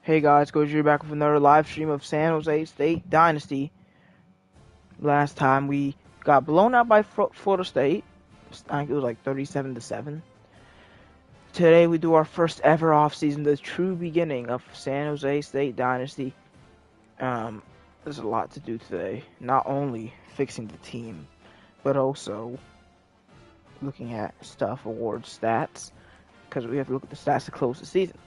Hey guys, GoldeeJR back with another live stream of San Jose State Dynasty. Last time we got blown out by Florida State. I think it was like 37-7. Today we do our first ever offseason, the true beginning of San Jose State Dynasty. There's a lot to do today. Not only fixing the team, but also looking at stuff, awards, stats, because we have to look at the stats to close the season,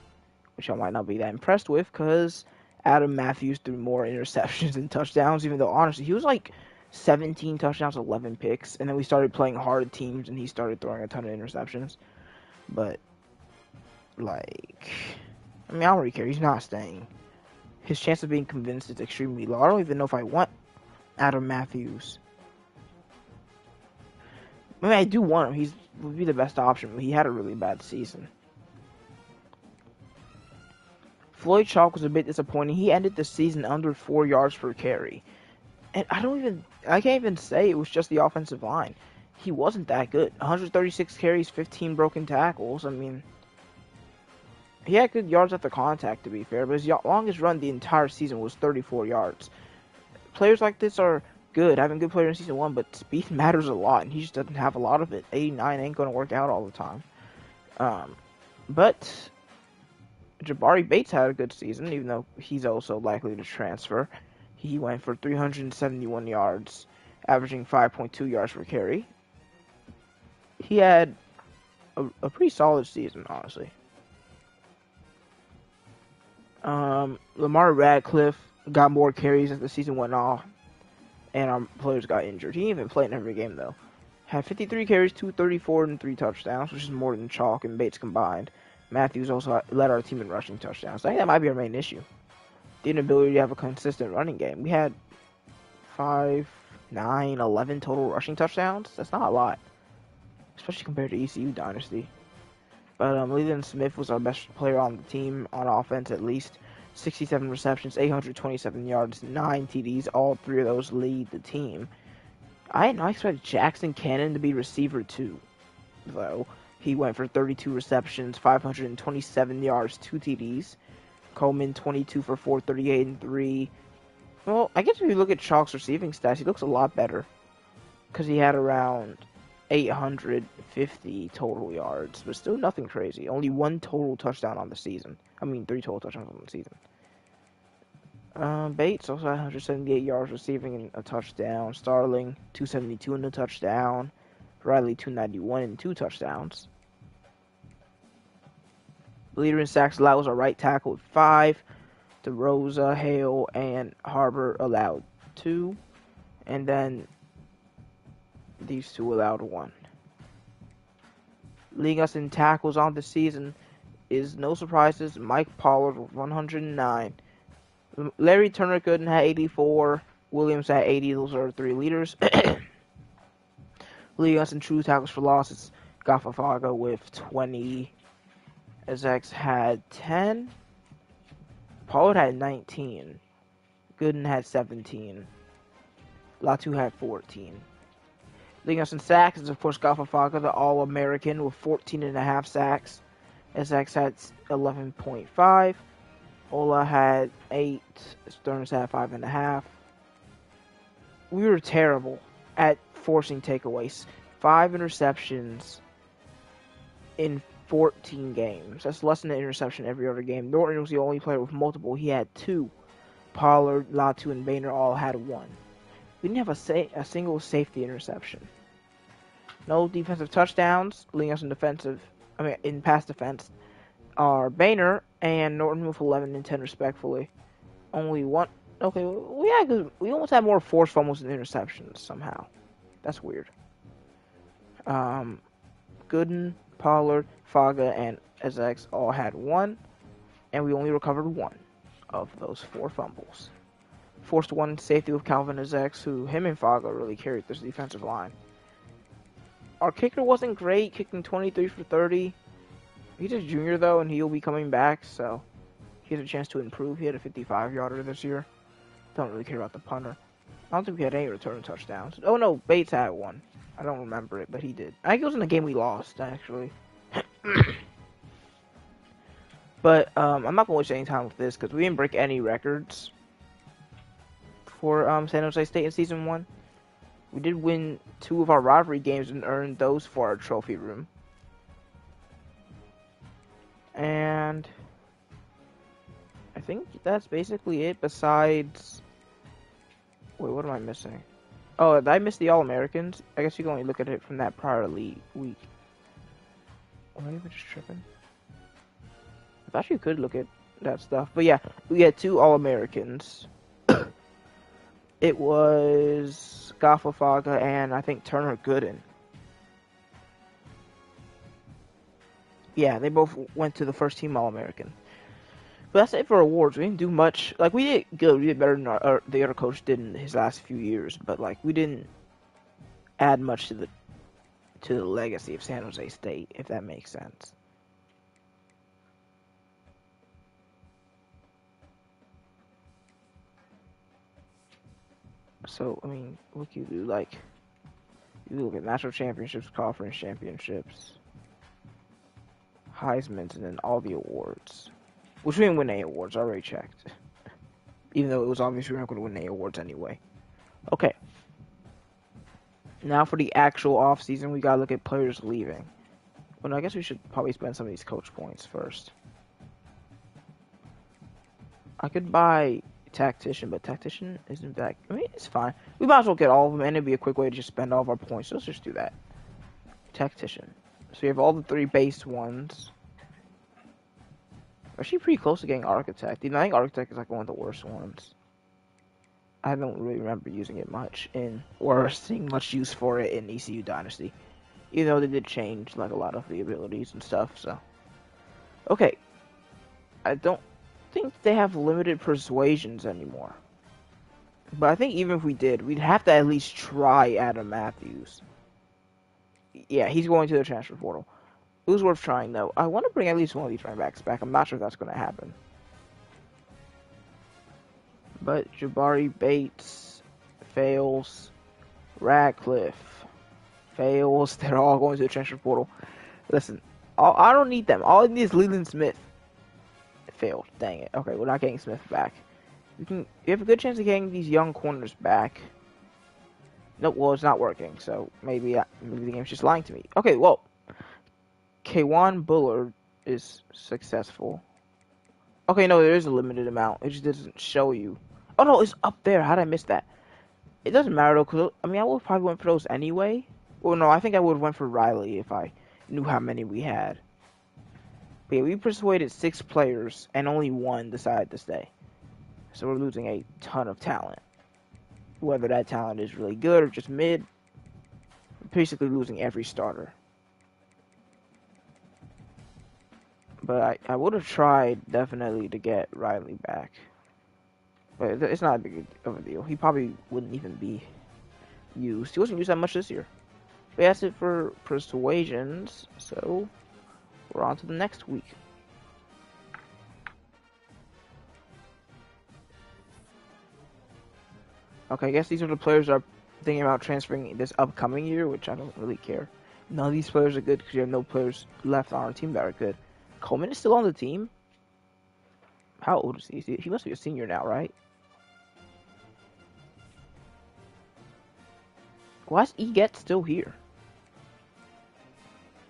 which I might not be that impressed with because Adam Matthews threw more interceptions than touchdowns, even though honestly he was like 17 touchdowns, 11 picks, and then we started playing hard teams and he started throwing a ton of interceptions. But like, I mean, I don't really care. He's not staying. His chance of being convinced is extremely low. I don't even know if I want Adam Matthews. I mean, I do want him. He would be the best option, but he had a really bad season. Floyd Chalk was a bit disappointing. He ended the season under 4 yards per carry. And I can't even say it was just the offensive line. He wasn't that good. 136 carries, 15 broken tackles. I mean, he had good yards after contact, to be fair, but his longest run the entire season was 34 yards. Players like this are good, having good players in season 1, but speed matters a lot, and he just doesn't have a lot of it. 89 ain't going to work out all the time. But Jabari Bates had a good season, even though he's also likely to transfer. He went for 371 yards, averaging 5.2 yards per carry. He had a pretty solid season, honestly. Lamar Radcliffe got more carries as the season went on, and our players got injured. He didn't even play in every game, though. Had 53 carries, 234, and 3 touchdowns, which is more than Chalk and Bates combined. Matthews also led our team in rushing touchdowns. I think that might be our main issue. The inability to have a consistent running game. We had 5, 9, 11 total rushing touchdowns. That's not a lot, especially compared to ECU Dynasty. But Leland Smith was our best player on the team on offense, at least 67 receptions, 827 yards, 9 TDs. All 3 of those lead the team. I did not expect Jackson Cannon to be receiver 2, though. He went for 32 receptions, 527 yards, 2 TDs. Coleman, 22 for 438 and 3. Well, I guess if you look at Chalk's receiving stats, he looks a lot better, because he had around 850 total yards, but still nothing crazy. Only 1 total touchdown on the season. I mean, 3 total touchdowns on the season. Bates also had 178 yards receiving and a touchdown. Starling, 272 and a touchdown. Riley, 291 and 2 touchdowns. The leader in sacks allowed was our right tackle with 5. DeRosa, Hale, and Harbor allowed 2. And then these 2 allowed 1. Leading us in tackles on the season is no surprises. Mike Pollard with 109. Larry Turner Gooden had 84. Williams had 80. Those are 3 leaders. Leading us in true tackles for losses, Gafafaga with 20. Ezex had 10. Pollard had 19. Gooden had 17. Latu had 14. Leading us in sacks is, of course, Gafafaga, the All-American, with 14.5 sacks. Ezex had 11.5. Ola had 8. Stearns had 5.5. We were terrible at forcing takeaways. 5 interceptions in 14 games. That's less than an interception every other game. Norton was the only player with multiple. He had 2. Pollard, Latu, and Boehner all had 1. We didn't have a single safety interception. No defensive touchdowns. Leading us in pass defense are Boehner and Norton with 11 and 10 respectfully. Only 1. Okay, we almost had more forced fumbles than interceptions somehow. That's weird. Gooden, Pollard, Faga, and Ezex all had 1, and we only recovered 1 of those 4 fumbles. Forced 1 safety with Calvin Ezex, who him and Faga really carried this defensive line. Our kicker wasn't great, kicking 23 for 30. He's a junior, though, and he'll be coming back, so he has a chance to improve. He had a 55-yarder this year. Don't really care about the punter. I don't think we had any return touchdowns. Oh, no, Bates had 1. I don't remember it, but he did. I think it was in the game we lost, actually. But I'm not gonna waste any time with this because we didn't break any records for San Jose State in season 1. We did win 2 of our rivalry games and earned those for our trophy room. And I think that's basically it. Besides, wait, what am I missing? Oh, did I miss the All-Americans? I guess you can only look at it from that prior week. Am I even just tripping? I thought you could look at that stuff. But yeah, we had 2 All-Americans. It was Gaffafaga and I think Turner Gooden. Yeah, they both went to the first team All-American. But that's it for awards. We didn't do much. Like, we did good. We did better than the other coach did in his last few years. But, like, we didn't add much to the legacy of San Jose State, if that makes sense. So, I mean, what can you do? Like, you look at national championships, conference championships, Heisman's, and then all the awards. Which we didn't win any awards, I already checked. Even though it was obvious we weren't going to win any awards anyway. Okay. Now for the actual off-season, we gotta look at players leaving. Well, no, I guess we should probably spend some of these coach points first. I could buy Tactician, but Tactician isn't that... I mean, it's fine. We might as well get all of them, and it'd be a quick way to just spend all of our points. So let's just do that. Tactician. So we have all the 3 base ones. Actually pretty close to getting Architect. Even I think Architect is like one of the worst ones. I don't really remember using it much or seeing much use for it in ECU Dynasty. Even though they did change like a lot of the abilities and stuff, so. Okay. I don't think they have limited persuasions anymore. But I think even if we did, we'd have to at least try Adam Matthews. Yeah, he's going to the transfer portal. It was worth trying, though. I want to bring at least one of these running backs back. I'm not sure if that's going to happen. But Jabari Bates fails. Radcliffe fails. They're all going to the transfer portal. Listen, I don't need them. All I need is Leland Smith. It failed. Dang it. Okay, we're not getting Smith back. You have a good chance of getting these young corners back. Nope, well, it's not working. So maybe the game's just lying to me. Okay, well. Kwan Bullard is successful. Okay, no, there is a limited amount. It just doesn't show you. Oh, no, it's up there. How did I miss that? It doesn't matter, though, because, I mean, I would probably went for those anyway. Well, no, I think I would have went for Riley if I knew how many we had. But yeah, we persuaded 6 players, and only 1 decided to stay. So we're losing a ton of talent. Whether that talent is really good or just mid, we're basically losing every starter. But I would have tried, definitely, to get Riley back. But it's not a big of a deal. He probably wouldn't even be used. He wasn't used that much this year. But that's it for persuasions. So, we're on to the next week. Okay, I guess these are the players that are thinking about transferring this upcoming year, which I don't really care. None of these players are good because you have no players left on our team that are good. Coleman is still on the team? How old is he? He must be a senior now, right? Why is Eget still here?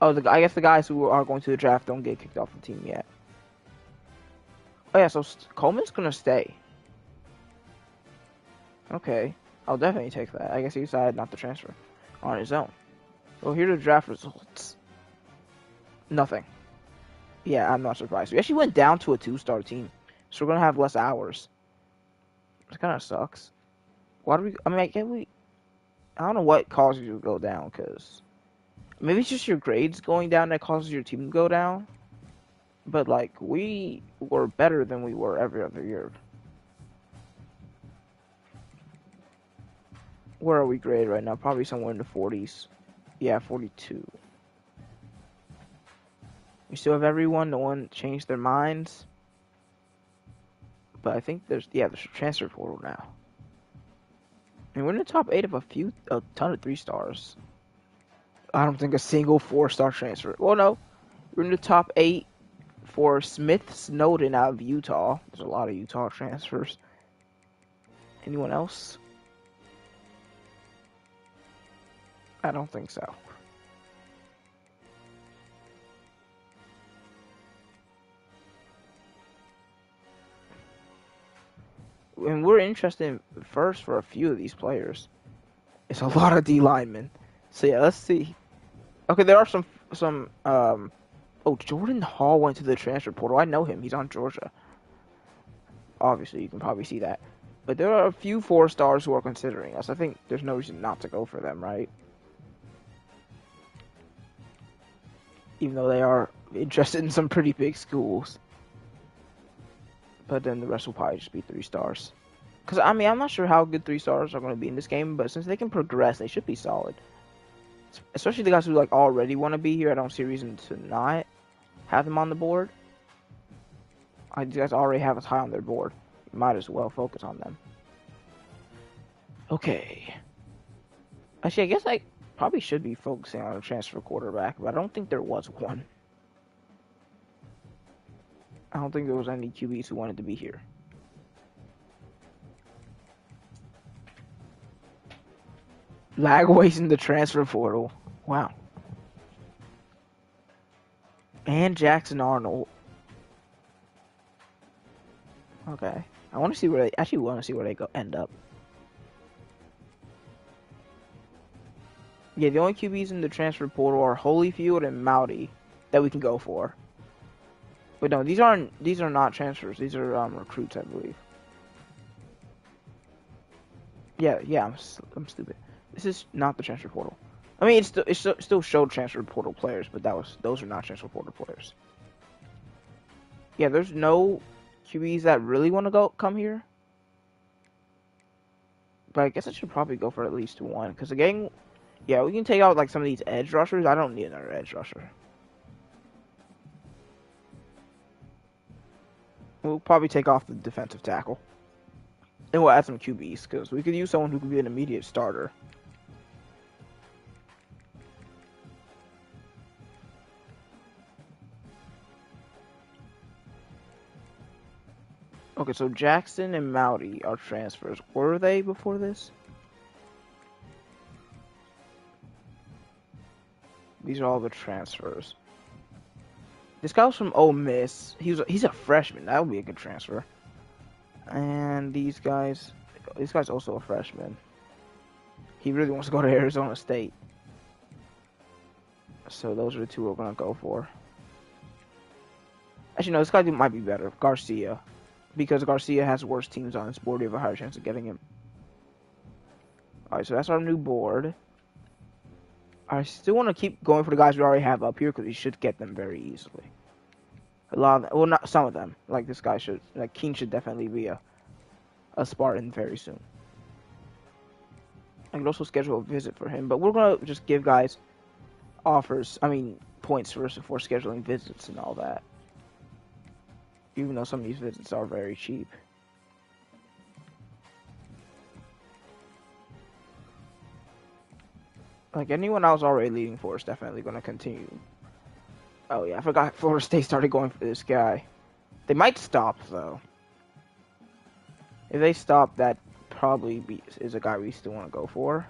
Oh, I guess the guys who are going to the draft don't get kicked off the team yet. Oh yeah, so Coleman's gonna stay. Okay, I'll definitely take that. I guess he decided not to transfer on his own. Well, here are the draft results. Nothing. Yeah, I'm not surprised. We actually went down to a 2-star team, so we're gonna have less hours. It kind of sucks. Why do we? I mean, I don't know what causes you to go down, because maybe it's just your grades going down that causes your team to go down. But like, we were better than we were every other year. Where are we graded right now? Probably somewhere in the 40s. Yeah, 42. We still have everyone. No one changed their minds. But I think there's a transfer portal now. I mean, we're in the top 8 of a ton of 3-stars. I don't think a single 4-star transfer. Well, no. We're in the top 8 for Smith Snowden out of Utah. There's a lot of Utah transfers. Anyone else? I don't think so. And we're interested in first for a few of these players. It's a lot of D linemen. So yeah, let's see. Okay, there are some. Oh, Jordan Hall went to the transfer portal. I know him. He's on Georgia. Obviously, you can probably see that. But there are a few 4-stars who are considering us. I think there's no reason not to go for them, right? Even though they are interested in some pretty big schools. But then the rest will probably just be 3-stars. Because, I mean, I'm not sure how good 3-stars are going to be in this game, but since they can progress, they should be solid. Especially the guys who, like, already want to be here. I don't see a reason to not have them on the board. These guys already have us high on their board. You might as well focus on them. Okay. Actually, I guess I probably should be focusing on a transfer quarterback, but I don't think there was one. I don't think there was any QBs who wanted to be here. Lagway's in the transfer portal. Wow. And Jackson Arnold. Okay. I want to see where they actually want to see where they go end up. Yeah, the only QBs in the transfer portal are Holyfield and Mouty that we can go for. But no, these are not transfers. These are recruits, I believe. Yeah, I'm stupid. This is not the transfer portal. I mean, it still showed transfer portal players, but those are not transfer portal players. Yeah, there's no QBs that really want to come here. But I guess I should probably go for at least one, because again, yeah, we can take out like some of these edge rushers. I don't need another edge rusher. We'll probably take off the defensive tackle. And we'll add some QBs, because we could use someone who could be an immediate starter. Okay, so Jackson and Mouty are transfers. Were they before this? These are all the transfers. This guy was from Ole Miss. He's a freshman. That would be a good transfer. And these guys also a freshman. He really wants to go to Arizona State. So those are the two we're gonna go for. Actually, no, this guy might be better. Garcia. Because Garcia has worse teams on his board, we have a higher chance of getting him. Alright, so that's our new board. I still want to keep going for the guys we already have up here, because we should get them very easily. A lot of them, well, not some of them. Like this guy should, like Keen should definitely be a Spartan very soon. I can also schedule a visit for him, but we're gonna just give guys points for scheduling visits and all that. Even though some of these visits are very cheap. Like anyone I was already leading for is definitely going to continue. Oh yeah, I forgot Florida State started going for this guy. They might stop though. If they stop, that probably is a guy we still want to go for.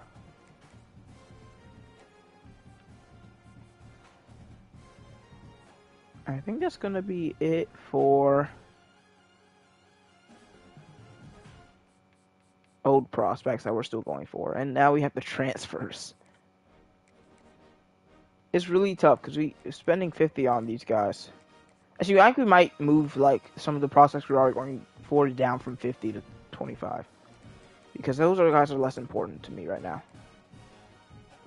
I think that's going to be it for old prospects that we're still going for. And now we have the transfers. It's really tough because we're spending 50 on these guys. Actually, I think we might move like some of the prospects we're already going for down from 50 to 25. Because those are the guys that are less important to me right now.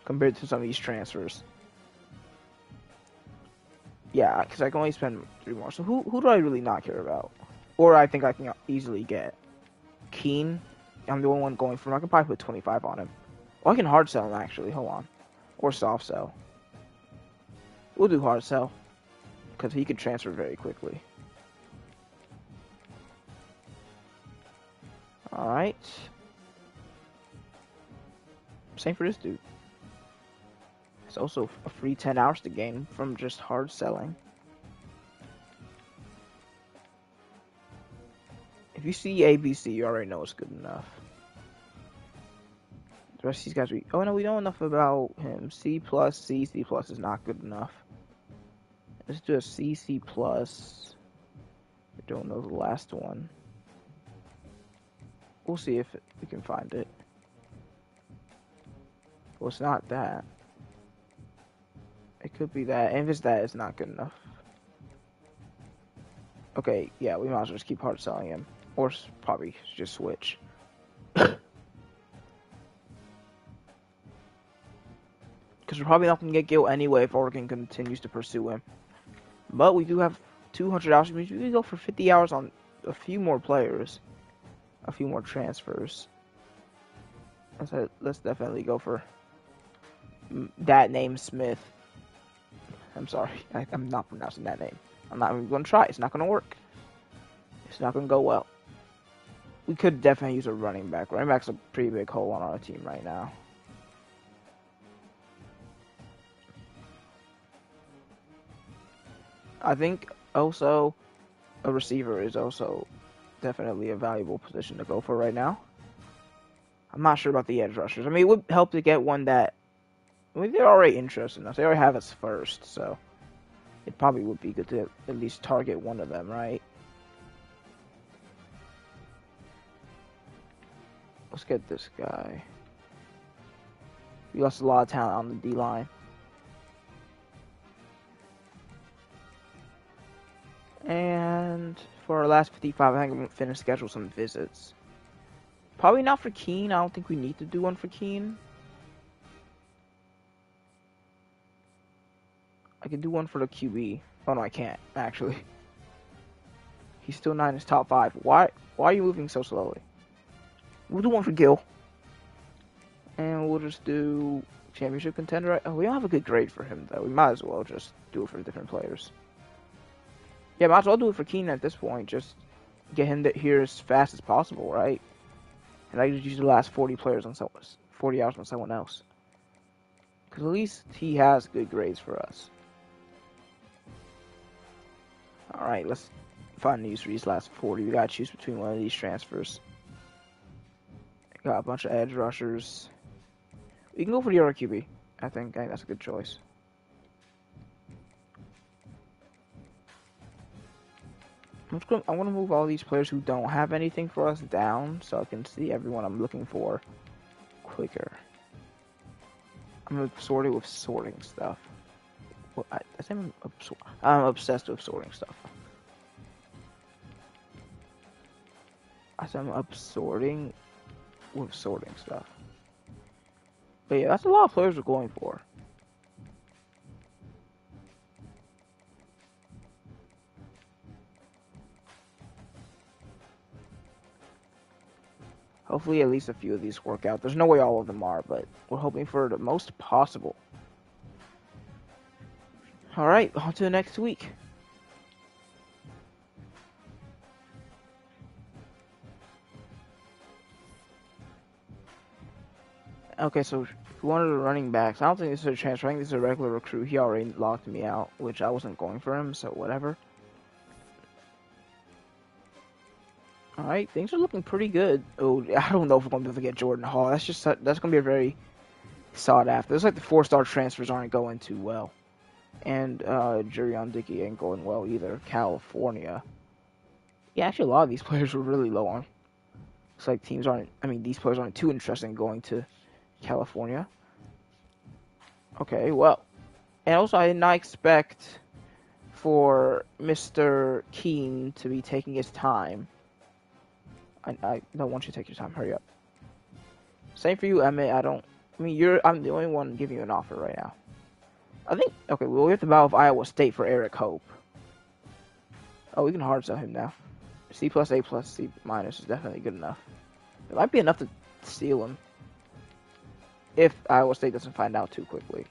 Compared to some of these transfers. Yeah, because I can only spend 3 more. So who do I really not care about? Or I think I can easily get. Keen. I'm the only one going for him. I can probably put 25 on him. Or I can hard sell him actually. Hold on. Or soft sell. We'll do hard sell. Because he could transfer very quickly. Alright. Same for this dude. It's also a free 10 hours to gain from just hard selling. If you see ABC, you already know it's good enough. The rest of these guys, oh no, we know enough about him. C plus, C plus is not good enough. Let's do a C plus. I don't know the last one. We'll see if we can find it. Well, it's not that. It could be that. And if it's that, it's not good enough. Okay, yeah, we might as well just keep hard selling him. Or probably just switch. Because we're probably not going to get Gil anyway if Oregon continues to pursue him. But we do have 200 hours. We can go for 50 hours on a few more players. A few more transfers. Let's definitely go for that name Smith. I'm sorry. I'm not pronouncing that name. I'm not even going to try. It's not going to work. It's not going to go well. We could definitely use a running back. Running back's a pretty big hole on our team right now. I think also a receiver is also definitely a valuable position to go for right now. I'm not sure about the edge rushers. I mean, it would help to get one that... I mean, they're already interested in us. They already have us first, so... It probably would be good to at least target one of them, right? Let's get this guy. We lost a lot of talent on the D-line. And for our last 55, I think I'm going to finish schedule some visits. Probably not for Keen. I don't think we need to do one for Keen. I can do one for the QB. Oh no, I can't, actually. He's still not in his top 5. Why are you moving so slowly? We'll do one for Gil. And we'll just do championship contender. Oh, we don't have a good grade for him, though. We might as well just do it for different players. Yeah, might as well do it for Keenan at this point. Just get him here as fast as possible, right? And I just use the last 40 hours on someone else. Because at least he has good grades for us. Alright, let's find news for these last 40. We gotta choose between one of these transfers. Got a bunch of edge rushers. We can go for the other QB. I think that's a good choice. I want to move all these players who don't have anything for us down so I can see everyone I'm looking for quicker. I'm going to sort it with sorting stuff. Well, I'm obsessed with sorting stuff. I said I'm sorting with sorting stuff. But yeah, that's a lot of players we're going for. Hopefully at least a few of these work out. There's no way all of them are, but we're hoping for the most possible. Alright, on to the next week. Okay, so one of the running backs, I don't think this is a transfer, I think this is a regular recruit. He already locked me out, which I wasn't going for him, so whatever. Alright, things are looking pretty good. Oh, I don't know if we're going to be able to get Jordan Hall. That's going to be a very sought after. It's like the 4-star transfers aren't going too well. And Jurion Dickey ain't going well either. California. Yeah, actually a lot of these players were really low on. It's like these players aren't too interested in going to California. Okay, well. And also I did not expect for Mr. Keene to be taking his time. I don't want you to take your time. Hurry up. Same for you, Emmett. I'm the only one giving you an offer right now. I think, okay, well, we have to battle with Iowa State for Eric Hope. Oh, we can hard sell him now. C plus, A plus, C minus is definitely good enough. It might be enough to steal him. If Iowa State doesn't find out too quickly.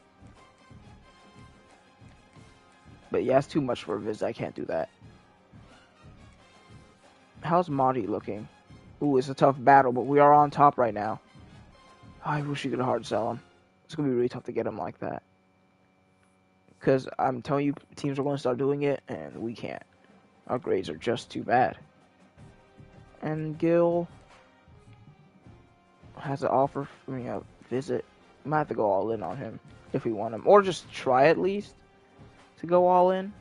But yeah, it's too much for a visit. I can't do that. How's Marty looking? Ooh, it's a tough battle, but we are on top right now. I wish you could hard sell him. It's going to be really tough to get him like that. Because I'm telling you, teams are going to start doing it, and we can't. Our grades are just too bad. And Gil has an offer for me a visit. We might have to go all in on him if we want him. Or just try at least to go all in.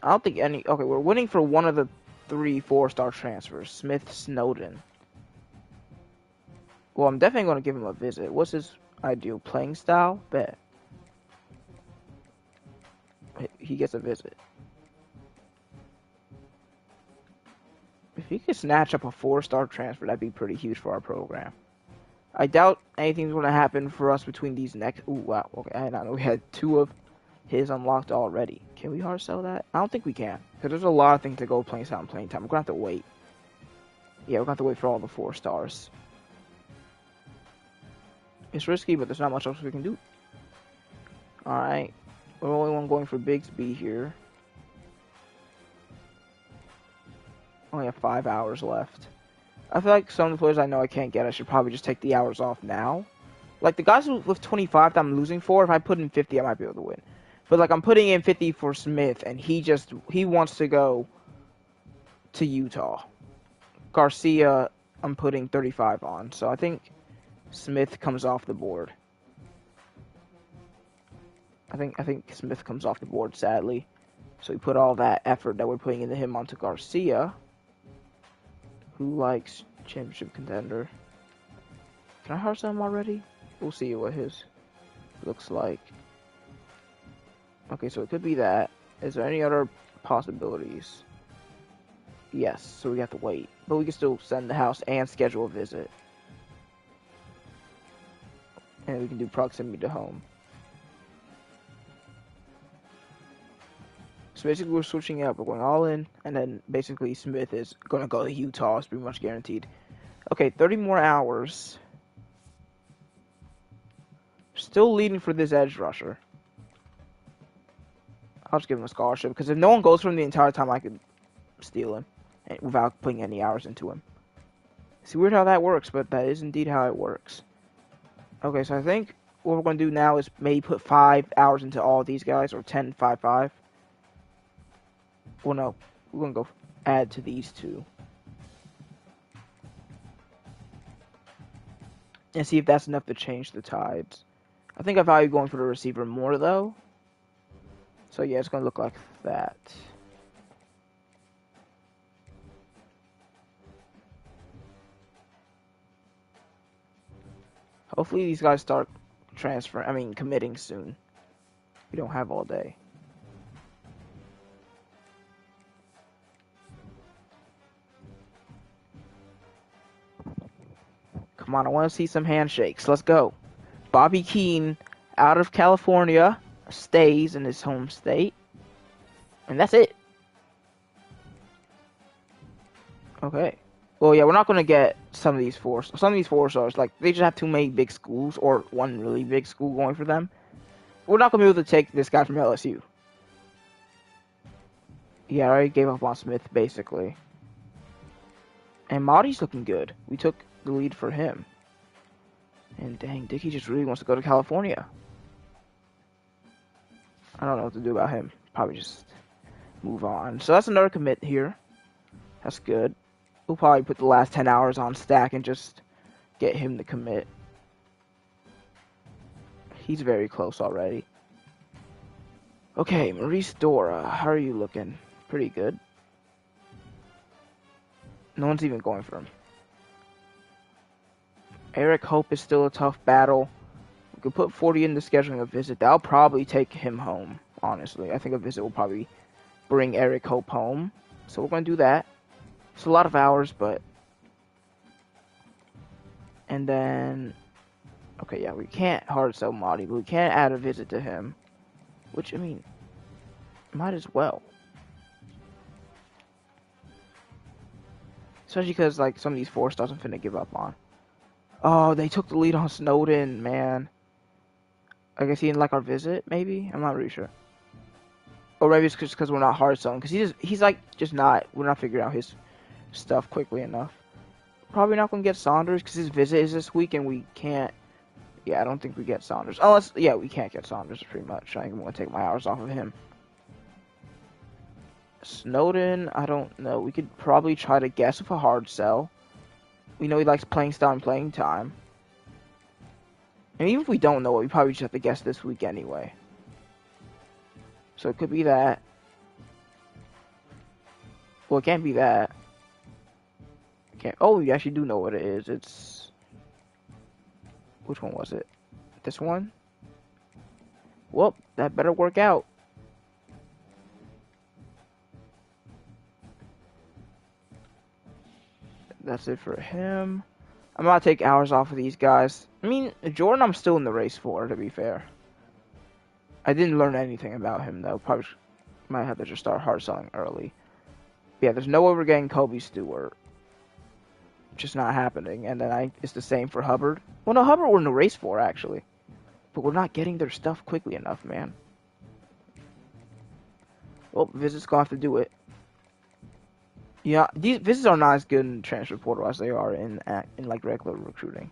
I don't think any... Okay, we're winning for one of the 3 4-star transfers. Smith Snowden. Well, I'm definitely going to give him a visit. What's his ideal playing style? Bet. He gets a visit. If he could snatch up a 4-star transfer, that'd be pretty huge for our program. I doubt anything's going to happen for us between these next... Ooh, wow. Okay, I did not know we had 2 of his unlocked already. Can we hard sell that? I don't think we can. Because there's a lot of things to go playing style and playing time. We're going to have to wait. Yeah, we're going to have to wait for all the 4 stars. It's risky, but there's not much else we can do. Alright. We're the only one going for Bigsby here. Only have 5 hours left. I feel like some of the players I know I can't get, I should probably just take the hours off now. Like, the guys with 25 that I'm losing for, if I put in 50, I might be able to win. But, like, I'm putting in 50 for Smith, and he wants to go to Utah. Garcia, I'm putting 35 on. So I think Smith comes off the board. I think Smith comes off the board, sadly. So we put all that effort that we're putting into him onto Garcia, who likes championship contender. Can I hard sell him already? We'll see what his looks like. Okay, so it could be that. Is there any other possibilities? Yes, so we have to wait. But we can still send the house and schedule a visit. And we can do proximity to home. So basically we're switching up. We're going all in. And then basically Smith is going to go to Utah. It's pretty much guaranteed. Okay, 30 more hours. Still leading for this edge rusher. I'll just give him a scholarship. Because if no one goes for him the entire time, I could steal him. Without putting any hours into him. It's weird how that works, but that is indeed how it works. Okay, so I think what we're going to do now is maybe put 5 hours into all of these guys, or 10, 5, 5. Well, no, we're going to go add to these 2. And see if that's enough to change the tides. I think I value going for the receiver more, though. So yeah, it's going to look like that. Hopefully these guys start committing soon. We don't have all day. Come on, I want to see some handshakes. Let's go. Bobby Keene, out of California, stays in his home state. And that's it. Okay. Well, yeah, we're not going to get some of these 4 stars. Like, they just have too many big schools, or one really big school going for them. We're not going to be able to take this guy from LSU. Yeah, I already gave up on Smith, basically. And Marty's looking good. We took the lead for him. And dang, Dickey just really wants to go to California. I don't know what to do about him. Probably just move on. So that's another commit here. That's good. We'll probably put the last 10 hours on stack and just get him to commit. He's very close already. Okay, Maurice Dora. How are you looking? Pretty good. No one's even going for him. Eric Hope is still a tough battle. We could put 40 into scheduling a visit. That'll probably take him home, honestly. I think a visit will probably bring Eric Hope home. So we're going to do that. It's a lot of hours, but... And then... Okay, yeah, we can't hard sell Marty, but we can't add a visit to him. Which, I mean, might as well. Especially because, like, some of these 4 stars I'm finna give up on. Oh, they took the lead on Snowden, man. I guess he didn't like our visit, maybe? I'm not really sure. Or maybe it's just because we're not hard selling. Because he's like, just not, we're not figuring out his stuff quickly enough. Probably not going to get Saunders because his visit is this week and we can't. Yeah, I don't think we get Saunders. Unless, yeah, we can't get Saunders pretty much. I'm going to take my hours off of him. Snowden, I don't know. We could probably try to guess with a hard sell. We know he likes playing style and playing time. And even if we don't know it, we probably just have to guess this week anyway. So it could be that. Well, it can't be that. Can't. Oh, you actually do know what it is. It's. Which one was it? This one? Well, that better work out. That's it for him. I'm about to take hours off of these guys. I mean, Jordan I'm still in the race for, to be fair. I didn't learn anything about him, though. Probably might have to just start hard selling early. But yeah, there's no way we're getting Kobe Stewart. Just not happening. And then it's the same for Hubbard. Well, no, Hubbard we're in the race for, actually. But we're not getting their stuff quickly enough, man. Well, Visit's gonna have to do it. Yeah, these Visits are not as good in transfer portal as they are in like regular recruiting.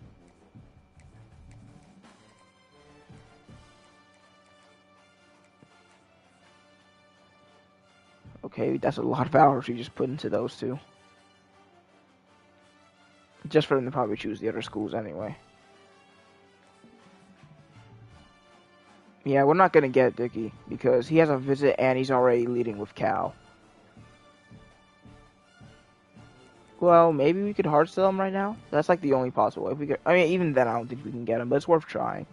Okay, that's a lot of hours we just put into those two. Just for them to probably choose the other schools anyway. Yeah, we're not gonna get Dickey because he has a visit and he's already leading with Cal. Well, maybe we could hard sell him right now. That's like the only possible way. If we could, I mean, even then, I don't think we can get him, but it's worth trying.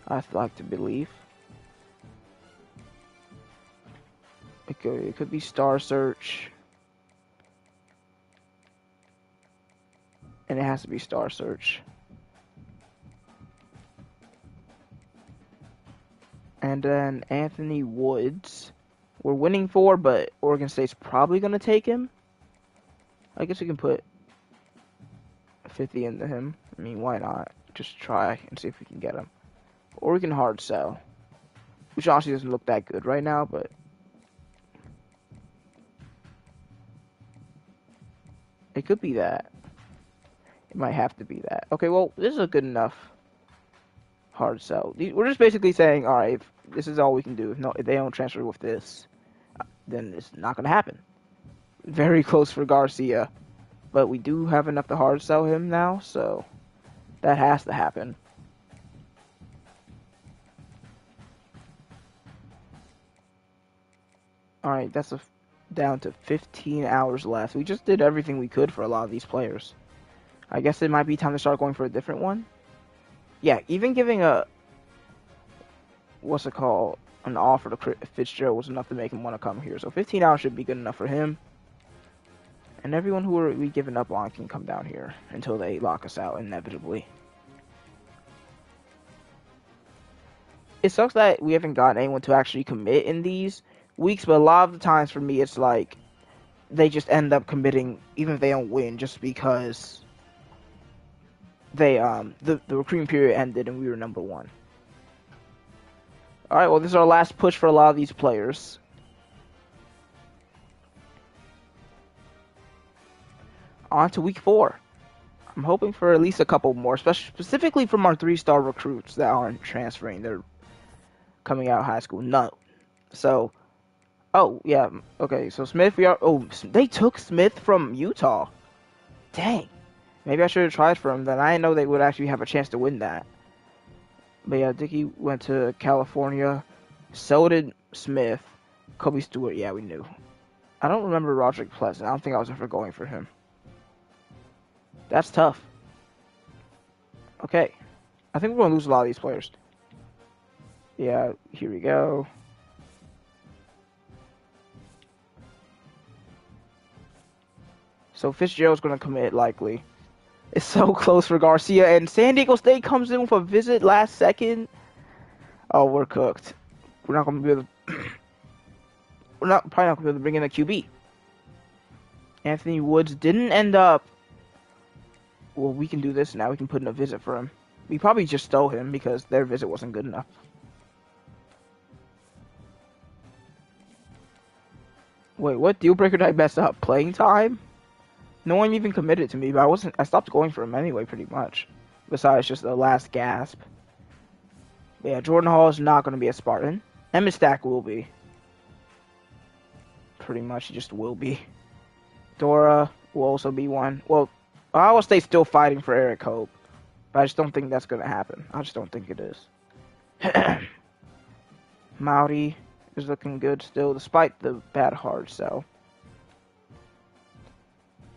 I'd like to believe. It could be Star Search. And it has to be Star Search. And then Anthony Woods. We're winning for, but Oregon State's probably going to take him. I guess we can put 50 into him. I mean, why not? Just try and see if we can get him. Or we can hard sell. Which honestly doesn't look that good right now, but... It could be that. It might have to be that. Okay, well, this is a good enough hard sell. We're just basically saying, alright, if this is all we can do. If they don't transfer with this, then it's not going to happen. Very close for Garcia. But we do have enough to hard sell him now, so that has to happen. Alright, that's down to 15 hours left. We just did everything we could for a lot of these players. I guess it might be time to start going for a different one. Yeah, even giving a... What's it called? An offer to Fitzgerald was enough to make him want to come here. So 15 hours should be good enough for him. And everyone who we given up on can come down here until they lock us out, inevitably. It sucks that we haven't gotten anyone to actually commit in these weeks, but a lot of the times for me, it's like they just end up committing, even if they don't win, just because they the recruiting period ended and we were number one. All right, well, this is our last push for a lot of these players. On to week 4. I'm hoping for at least a couple more, specifically from our 3-star recruits that aren't transferring. They're coming out of high school. No. So, oh, yeah, okay, so Smith, they took Smith from Utah. Dang. Maybe I should have tried for him then. I didn't know they would actually have a chance to win that. But yeah, Dickey went to California. So did Smith. Kobe Stewart, yeah, we knew. I don't remember Roderick Pleasant. I don't think I was ever going for him. That's tough. Okay. I think we're going to lose a lot of these players. Yeah, here we go. So Fitzgerald's going to commit, likely. It's so close for Garcia, and San Diego State comes in with a visit last second. Oh, we're cooked. We're not going to be able to... probably not going to be able to bring in a QB. Anthony Woods didn't end up... Well, we can do this now. We can put in a visit for him. We probably just stole him because their visit wasn't good enough. Wait, what deal breaker did I mess up? Playing time? No one even committed to me, but I stopped going for him anyway, pretty much. Besides just the last gasp. But yeah, Jordan Hall is not going to be a Spartan. Emmett Stack will be. pretty much. He just will be. Dora will also be one. Well, Iowa State's still fighting for Eric Hope, but I just don't think that's going to happen. I just don't think it is. Maori is looking good still, despite the bad hard sell.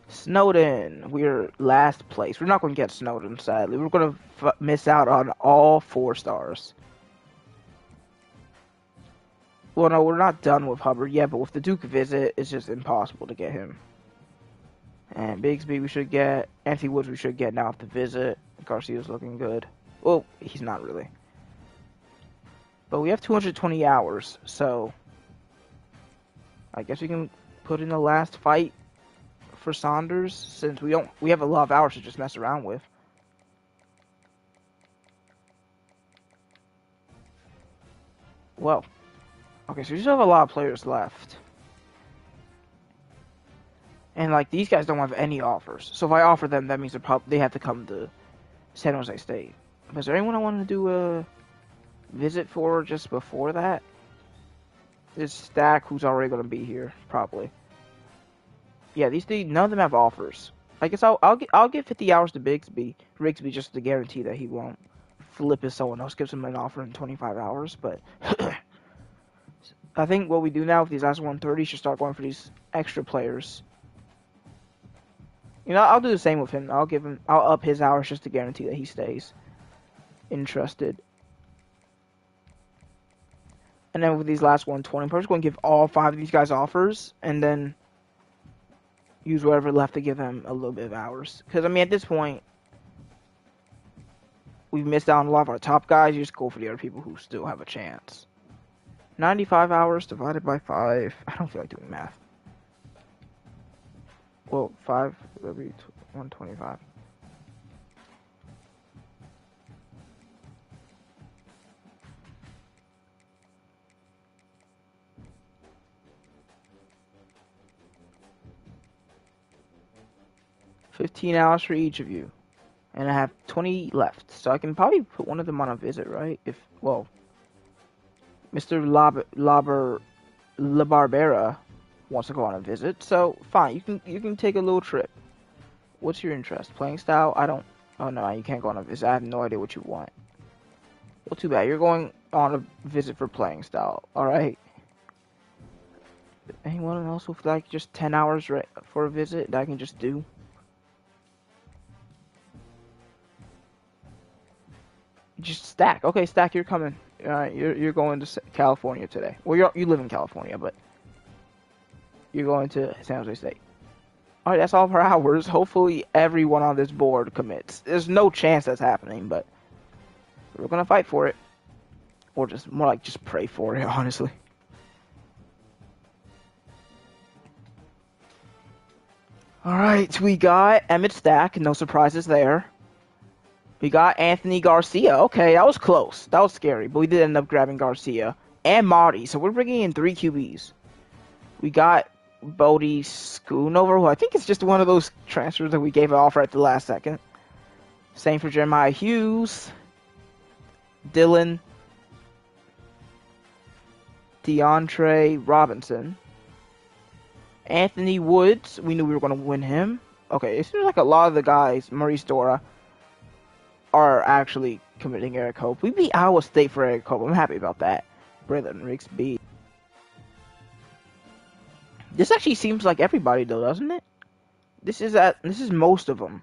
Snowden, we're last place. We're not going to get Snowden, sadly. We're going to miss out on all 4 stars. Well, no, we're not done with Hubbard yet, but with the Duke visit, it's just impossible to get him. And Bigsby we should get. Anthony Woods we should get now with the visit. Garcia's looking good. Well, he's not really. But we have 220 hours, so I guess we can put in the last fight for Saunders, since we have a lot of hours to just mess around with. Well, okay, so we still have a lot of players left. And like these guys don't have any offers. So if I offer them, that means they have to come to San Jose State. Is there anyone I want to do a visit for just before that? Is Stack, who's already going to be here, probably. Yeah, these three, none of them have offers. I guess I'll give 50 hours to Rigsby just to guarantee that he won't flip if someone else gives him an offer in 25 hours. But I think what we do now with these last 130 should start going for these extra players. You know, I'll do the same with him. I'll up his hours just to guarantee that he stays interested. And then with these last 120, I'm just going to give all 5 of these guys offers, and then use whatever left to give them a little bit of hours. Because, I mean, at this point, we've missed out on a lot of our top guys. You just go for the other people who still have a chance. 95 hours divided by 5. I don't feel like doing math. Well, 5 would be 125. $15 hours for each of you. And I have 20 left. So I can probably put one of them on a visit, right? Well, Mr. La Barbera wants to go on a visit. So, fine. You can take a little trip. What's your interest? Playing style? Oh, no, you can't go on a visit. I have no idea what you want. Well, too bad. You're going on a visit for playing style. Alright. Anyone else with, like, just 10 hours for a visit that I can just do? Just Stack. Okay, Stack, you're coming. You're going to California today. Well, you live in California, but you're going to San Jose State. All right, that's all of our hours. Hopefully, everyone on this board commits. There's no chance that's happening, but we're gonna fight for it, or just more like just pray for it. Honestly. All right, we got Emmett Stack. No surprises there. We got Anthony Garcia. Okay, that was close. That was scary, but we did end up grabbing Garcia and Marty. So we're bringing in 3 QBs. We got Bodie Schoonover, who I think is just one of those transfers that we gave an offer at the last second. Same for Jeremiah Hughes, Dylan, DeAndre Robinson, Anthony Woods. We knew we were going to win him. Okay, it seems like a lot of the guys, Maurice Dora, are actually committing Eric Hope. We beat Iowa State for Eric Hope. I'm happy about that. Braylon Rigsby. This actually seems like everybody, though, doesn't it? This is most of them.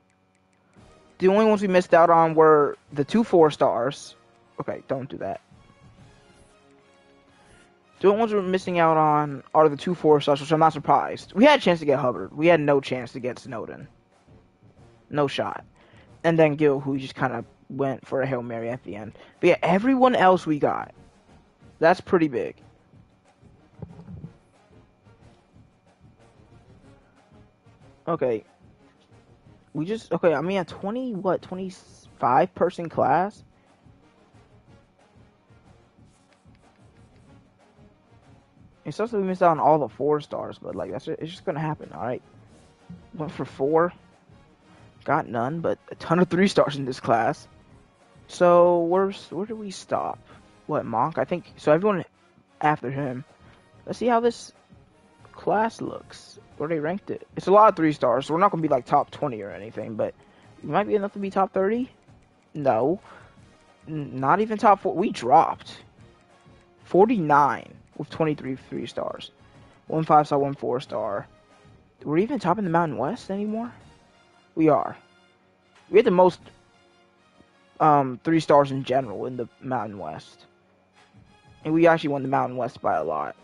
The only ones we missed out on were the 2 4-stars. Okay, don't do that. The only ones we're missing out on are the 2 4-stars, which I'm not surprised. We had a chance to get Hubbard. We had no chance to get Snowden. No shot. And then Gill, who just kind of went for a Hail Mary at the end. But yeah, everyone else we got. That's pretty big. Okay. I mean, a 25 person class? It's supposed to be missed out on all the 4-stars, but like it's just gonna happen, alright? Went for 4. Got none, but a ton of 3-stars in this class. So where do we stop? What, Monk? I think so. Everyone after him. Let's see how this class looks. Where they ranked it. It's a lot of 3 stars, so we're not gonna be like top 20 or anything, but it might be enough to be top 30. No, not even top 4. We dropped 49 with 23 3 stars, 1 5-star, 1 4-star. We're even top in the Mountain West anymore. We are. We had the most 3 stars in general in the Mountain West, and we actually won the Mountain West by a lot.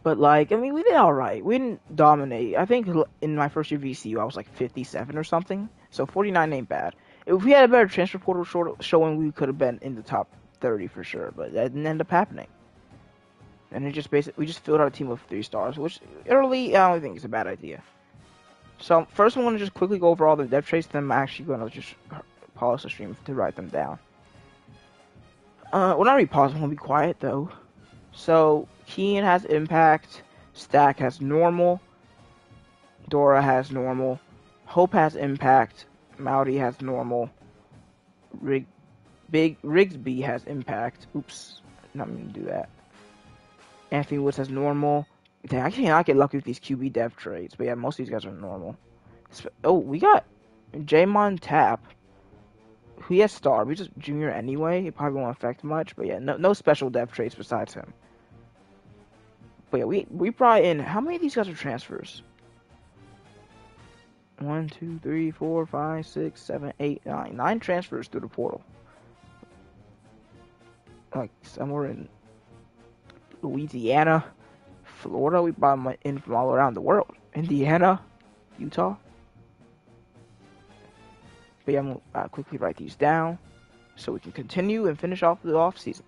But, like, I mean, we did alright. We didn't dominate. I think in my first year VCU, I was like 57 or something. So 49 ain't bad. If we had a better transfer portal showing, we could have been in the top 30 for sure. But that didn't end up happening. And it just we just filled our team with 3 stars, which early, I don't think is a bad idea. So first, I'm going to just quickly go over all the depth traits. Then I'm actually going to just pause the stream to write them down. Well, not really pause. I'm going to be quiet though. So Keen has impact, Stack has normal, Dora has normal, Hope has impact, Mowdy has normal, Rigsby has impact. Oops, not meaning to do that. Anthony Woods has normal. Dang, I cannot get lucky with these QB dev traits, but yeah, most of these guys are normal. Oh, we got Jamon Tap. He has star. We just junior anyway. It probably won't affect much, but yeah, no special dev traits besides him. But yeah, we brought in, how many of these guys are transfers? 1, 2, 3, 4, 5, 6, 7, 8, 9. 9 transfers through the portal. Like somewhere in Louisiana, Florida. We brought them in from all around the world. Indiana, Utah. But yeah, I'm gonna quickly write these down so we can continue and finish off the off season.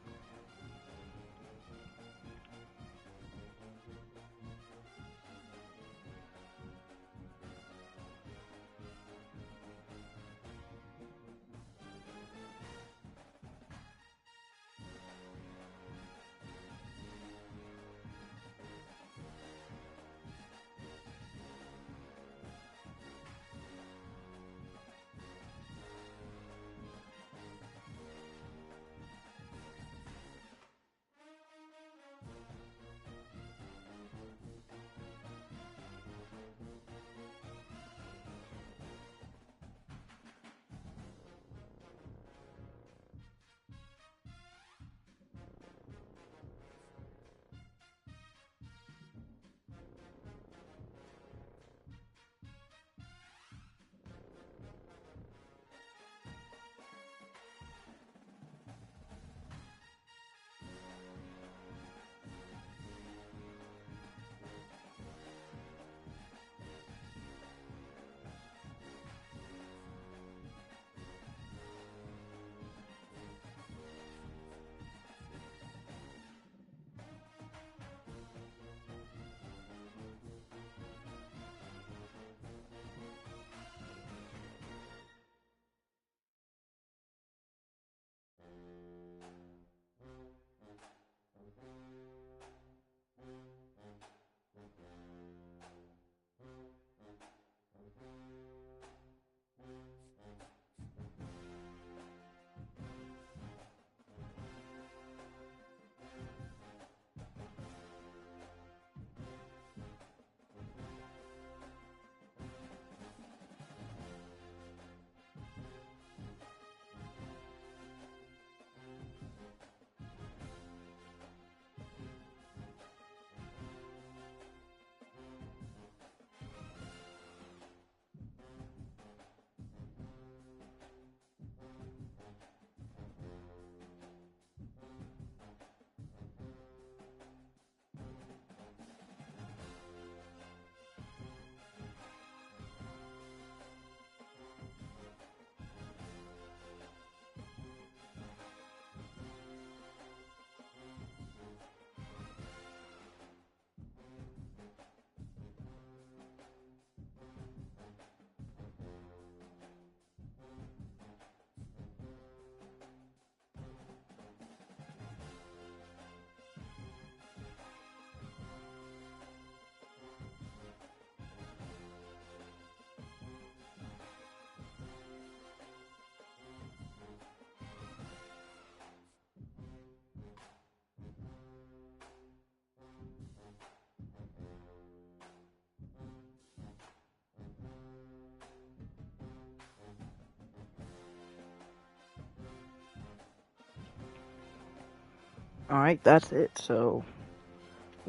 Alright, that's it. So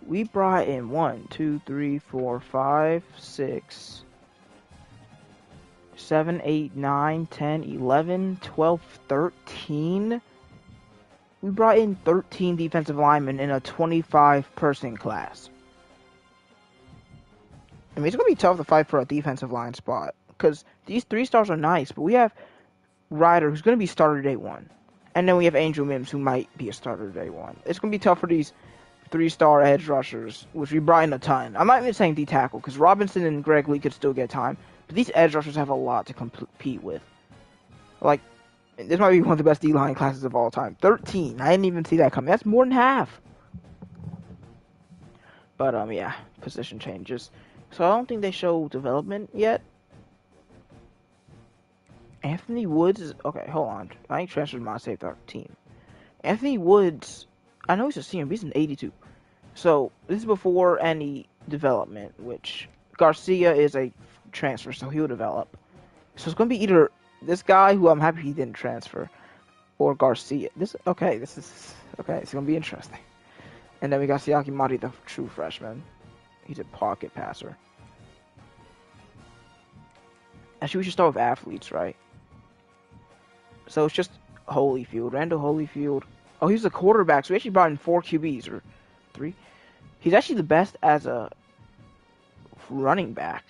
we brought in 1, 2, 3, 4, 5, 6, 7, 8, 9, 10, 11, 12, 13. We brought in 13 defensive linemen in a 25-person class. I mean, it's going to be tough to fight for a defensive line spot because these 3-stars are nice, but we have Ryder, who's going to be starter day 1. And then we have Angel Mims, who might be a starter day 1. It's going to be tough for these 3-star edge rushers, which we brought in a ton. I'm not even saying D-tackle, because Robinson and Greg Lee could still get time. But these edge rushers have a lot to compete with. Like, this might be one of the best D-line classes of all time. 13. I didn't even see that coming. That's more than half. But, yeah. Position changes. So, I don't think they show development yet. Anthony Woods is... Okay, hold on. I ain't transferred my save our team. Anthony Woods... I know he's a senior, but he's an 82. So, this is before any development, which... Garcia is a transfer, so he'll develop. So, it's going to be either this guy, who I'm happy he didn't transfer, or Garcia. It's going to be interesting. And then we got Siaki Mari, the true freshman. He's a pocket passer. Actually, we should start with athletes, right? So it's just Holyfield, Randall Holyfield. Oh, he's a quarterback, so we actually brought in 4 QBs, or 3. He's actually the best as a running back,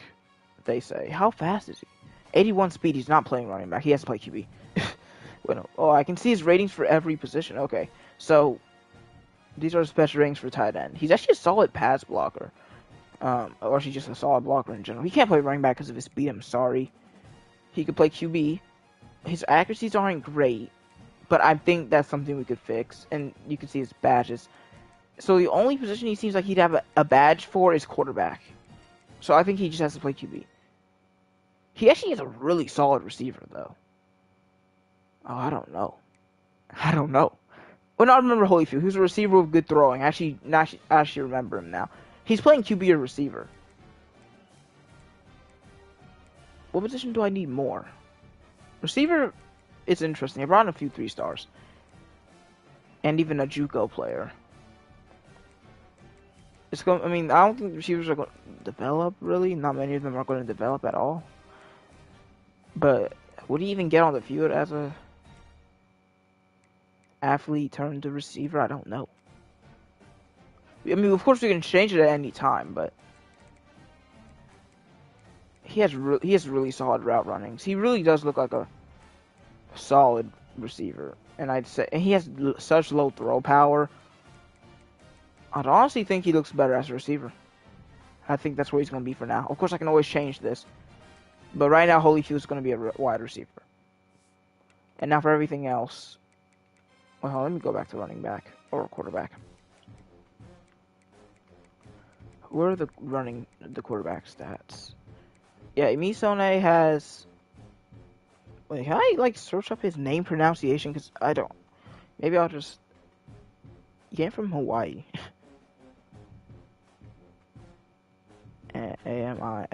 they say. How fast is he? 81 speed, he's not playing running back. He has to play QB. Oh, I can see his ratings for every position. Okay, so these are special ratings for tight end. He's actually a solid pass blocker. Or actually just a solid blocker in general. He can't play running back because of his speed, I'm sorry. He could play QB. His accuracies aren't great, but I think that's something we could fix. And you can see his badges. So the only position he seems like he'd have a badge for is quarterback. So I think he just has to play QB. He actually is a really solid receiver, though. Oh, I don't know. Well, no, I remember Holyfield. He was a receiver with good throwing. I actually remember him now. He's playing QB or receiver. What position do I need more? Receiver is interesting. I brought in a few 3-stars. And even a JUCO player. I don't think the receivers are going to develop, really. Not many of them are going to develop at all. But would he even get on the field as a athlete turned to receiver? I don't know. I mean, of course we can change it at any time, but he has really solid route runnings. He really does look like a solid receiver, and he has such low throw power. I'd honestly think he looks better as a receiver. I think that's where he's going to be for now. Of course, I can always change this, but right now Holyfield is going to be a wide receiver. And now for everything else, well, let me go back to running back or quarterback. Where are the quarterback stats? Yeah, Emisone has... Wait, can I, search up his name pronunciation? Because I don't. Maybe I'll just... He came from Hawaii. Amisone.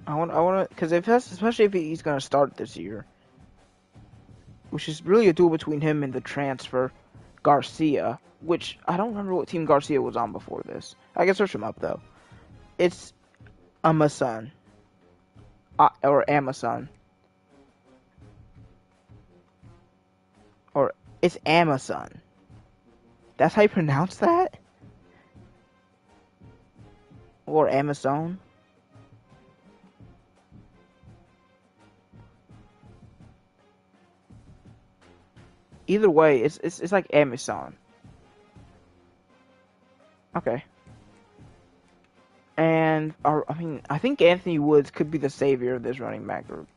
I want to, because especially if he's going to start this year, which is really a duel between him and the transfer Garcia, which I don't remember what team Garcia was on before this. I can search him up though. It's Amazon, or Amazon, or it's Amazon. That's how you pronounce that, or Amazon. Either way, it's like Amazon. Okay. And I think Anthony Woods could be the savior of this running back group.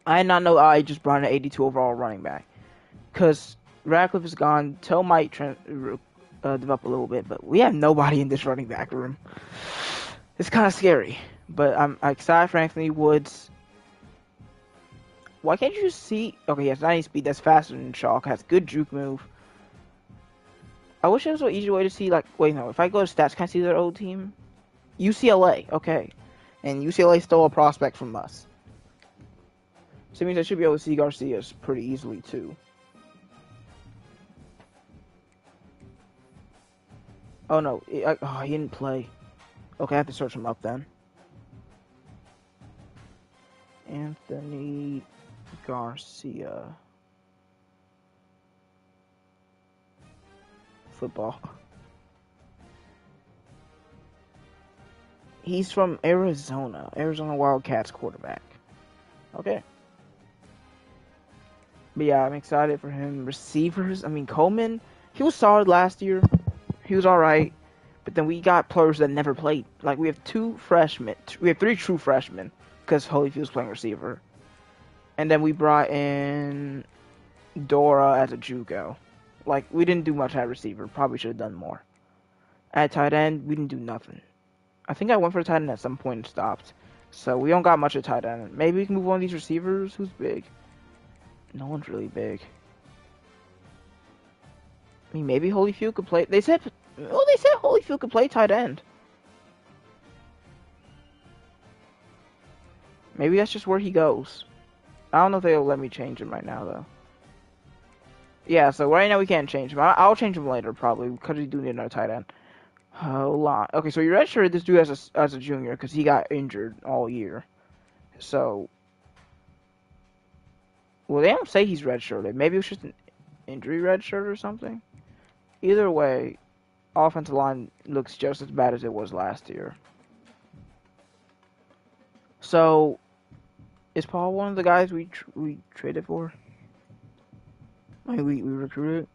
I did not know I just brought an 82 overall running back, because Radcliffe is gone. Toe might develop a little bit, but we have nobody in this running back room. It's kind of scary, but I'm excited for Anthony Woods. Why can't you see? Okay, he has 90 speed. That's faster than Chalk. Has good juke move. I wish there was an easier way to see, like, wait, no, if I go to stats, can I see their old team? UCLA, okay. And UCLA stole a prospect from us. So it means I should be able to see Garcia's pretty easily, too. Oh, no, he didn't play. Okay, I have to search him up then. Anthony Garcia. Football. He's from Arizona. Arizona Wildcats quarterback. Okay. But yeah, I'm excited for him. Receivers, I mean, Coleman, he was solid last year. He was alright. But then we got players that never played. Like, we have 2 freshmen. We have 3 true freshmen. Because Holyfield's playing receiver. And then we brought in Dora as a JUCO. Like, we didn't do much at receiver. Probably should have done more. At tight end, we didn't do nothing. I think I went for tight end at some point and stopped. So we don't got much at tight end. Maybe we can move one of these receivers. Who's big? No one's really big. I mean, maybe Holyfield could play. They said Holyfield could play tight end. Maybe that's just where he goes. I don't know if they'll let me change him right now, though. Yeah, so right now we can't change him. I'll change him later, probably, because we do need another tight end. Hold on. Okay, so you redshirted this dude as a junior, because he got injured all year. So, well, they don't say he's redshirted. Maybe it was just an injury redshirt or something. Either way, offensive line looks just as bad as it was last year. So, is Paul one of the guys we traded for? I mean, we recruited.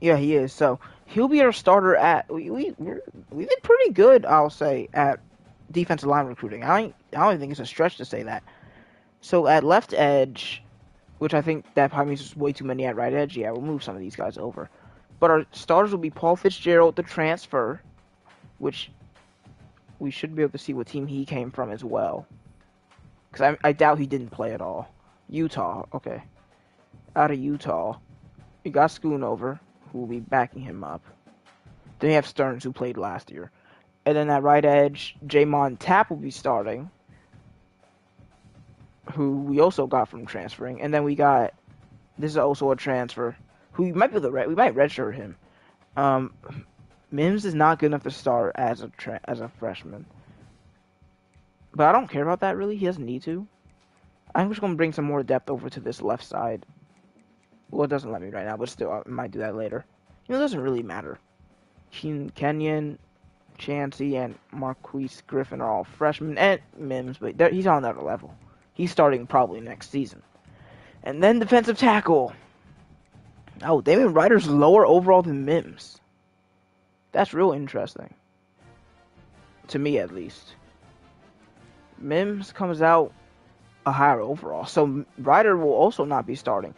Yeah, he is. So he'll be our starter at. We did pretty good, I'll say, at defensive line recruiting. I don't even think it's a stretch to say that. So at left edge, which I think that probably means there's way too many at right edge. Yeah, we'll move some of these guys over. But our starters will be Paul Fitzgerald, the transfer, which we should be able to see what team he came from as well. Because I doubt he didn't play at all. Utah, okay. Out of Utah, we got Schoonover, who will be backing him up. Then we have Stearns, who played last year. And then at right edge, Jamon Tapp will be starting, who we also got from transferring. And then we got, this is also a transfer, who might be we might redshirt him. Mims is not good enough to start as a freshman. But I don't care about that, really. He doesn't need to. I'm just going to bring some more depth over to this left side. Well, it doesn't let me right now, but still, I might do that later. You know, it doesn't really matter. Kenyon, Chansey, and Marquise Griffin are all freshmen, and Mims, but he's on another level. He's starting probably next season. And then defensive tackle. Oh, Damon Ryder's lower overall than Mims. That's real interesting. To me, at least. Mims comes out a higher overall, so Ryder will also not be starting.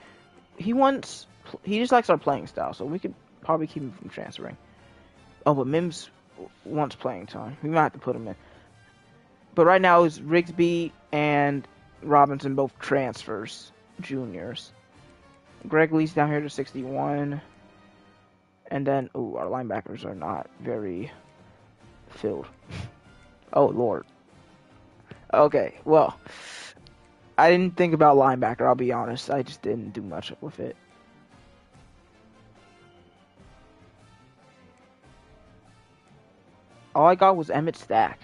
He just likes our playing style, so we could probably keep him from transferring. Oh, but Mims wants playing time. We might have to put him in. But right now, it's Rigsby and Robinson, both transfers, juniors. Greg Lee's down here to 61. And then, our linebackers are not very filled. Oh, Lord. Okay, well, I didn't think about linebacker, I'll be honest. I just didn't do much with it. All I got was Emmett Stack.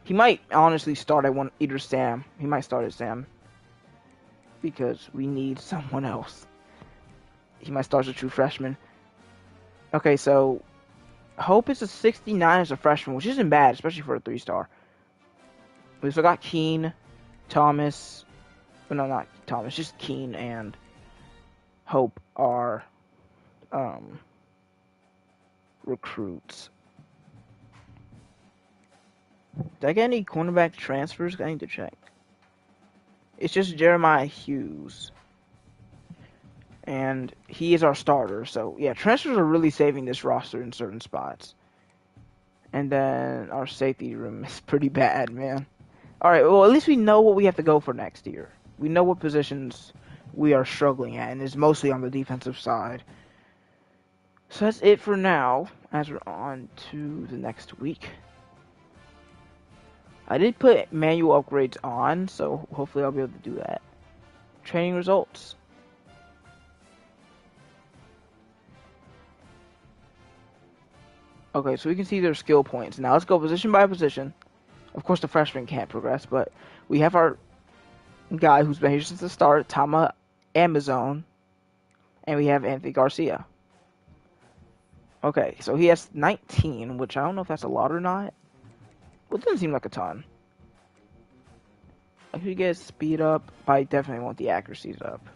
He might honestly start at either Sam. He might start at Sam. Because we need someone else. He might start as a true freshman. Okay, so Hope is a 69 as a freshman, which isn't bad, especially for a 3-star. We still got Keen, Thomas. Well, no, not Thomas, just Keen and Hope are recruits. Did I get any cornerback transfers? I need to check. It's just Jeremiah Hughes. And he is our starter. So, yeah, transfers are really saving this roster in certain spots. And then our safety room is pretty bad, man. Alright, well, at least we know what we have to go for next year. We know what positions we are struggling at, and it's mostly on the defensive side. So that's it for now, as we're on to the next week. I did put manual upgrades on, so hopefully I'll be able to do that. Training results. Okay, so we can see their skill points. Now let's go position by position. Of course, the freshman can't progress, but we have our guy who's been here since the start, Tama Amazon, and we have Anthony Garcia. Okay, so he has 19, which I don't know if that's a lot or not. Well, it doesn't seem like a ton. I could get speed up, but I definitely want the accuracies up.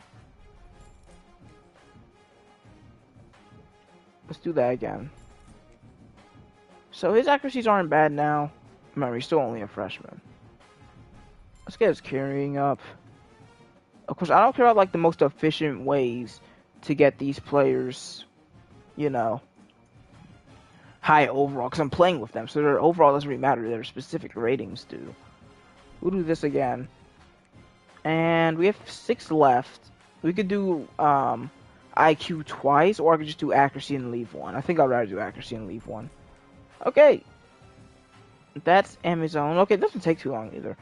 Let's do that again. So his accuracies aren't bad now. Remember, he's still only a freshman. Let's get his carrying up. Of course, I don't care about like the most efficient ways to get these players, you know, high overall, because I'm playing with them, so their overall doesn't really matter. Their specific ratings do. We'll do this again. And we have 6 left. We could do IQ twice, or I could just do accuracy and leave 1. I think I'd rather do accuracy and leave 1. Okay. That's Amazon. Okay, it doesn't take too long either.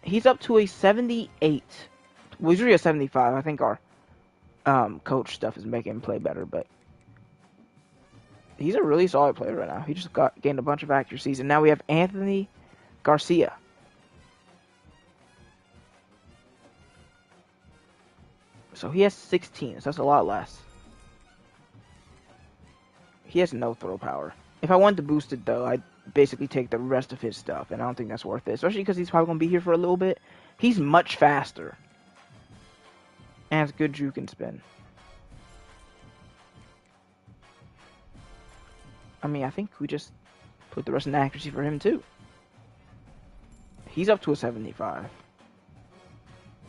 He's up to a 78. Well, he's really a 75. I think our coach stuff is making him play better, but he's a really solid player right now. He just gained a bunch of accuracies, and now we have Anthony Garcia. So he has 16, so that's a lot less. He has no throw power. If I wanted to boost it, though, I'd basically take the rest of his stuff, and I don't think that's worth it, especially because he's probably going to be here for a little bit. He's much faster. And has good juke and spin. I mean, I think we just put the rest in accuracy for him, too. He's up to a 75.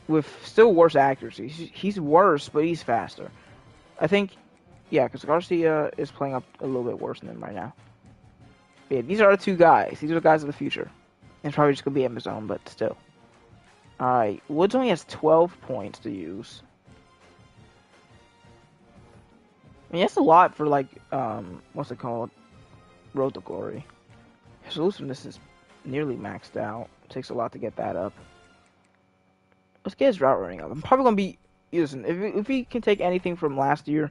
With still worse accuracy. He's worse, but he's faster. I think, yeah, because Garcia is playing up a little bit worse than him right now. Yeah, these are the 2 guys. These are the guys of the future. It's probably just going to be Amazon, but still. Alright, Woods only has 12 points to use. I mean, that's a lot for, like, what's it called? Road to Glory. His elusiveness is nearly maxed out. It takes a lot to get that up. Let's get his route running up. I'm probably going to be... Listen, if he can take anything from last year,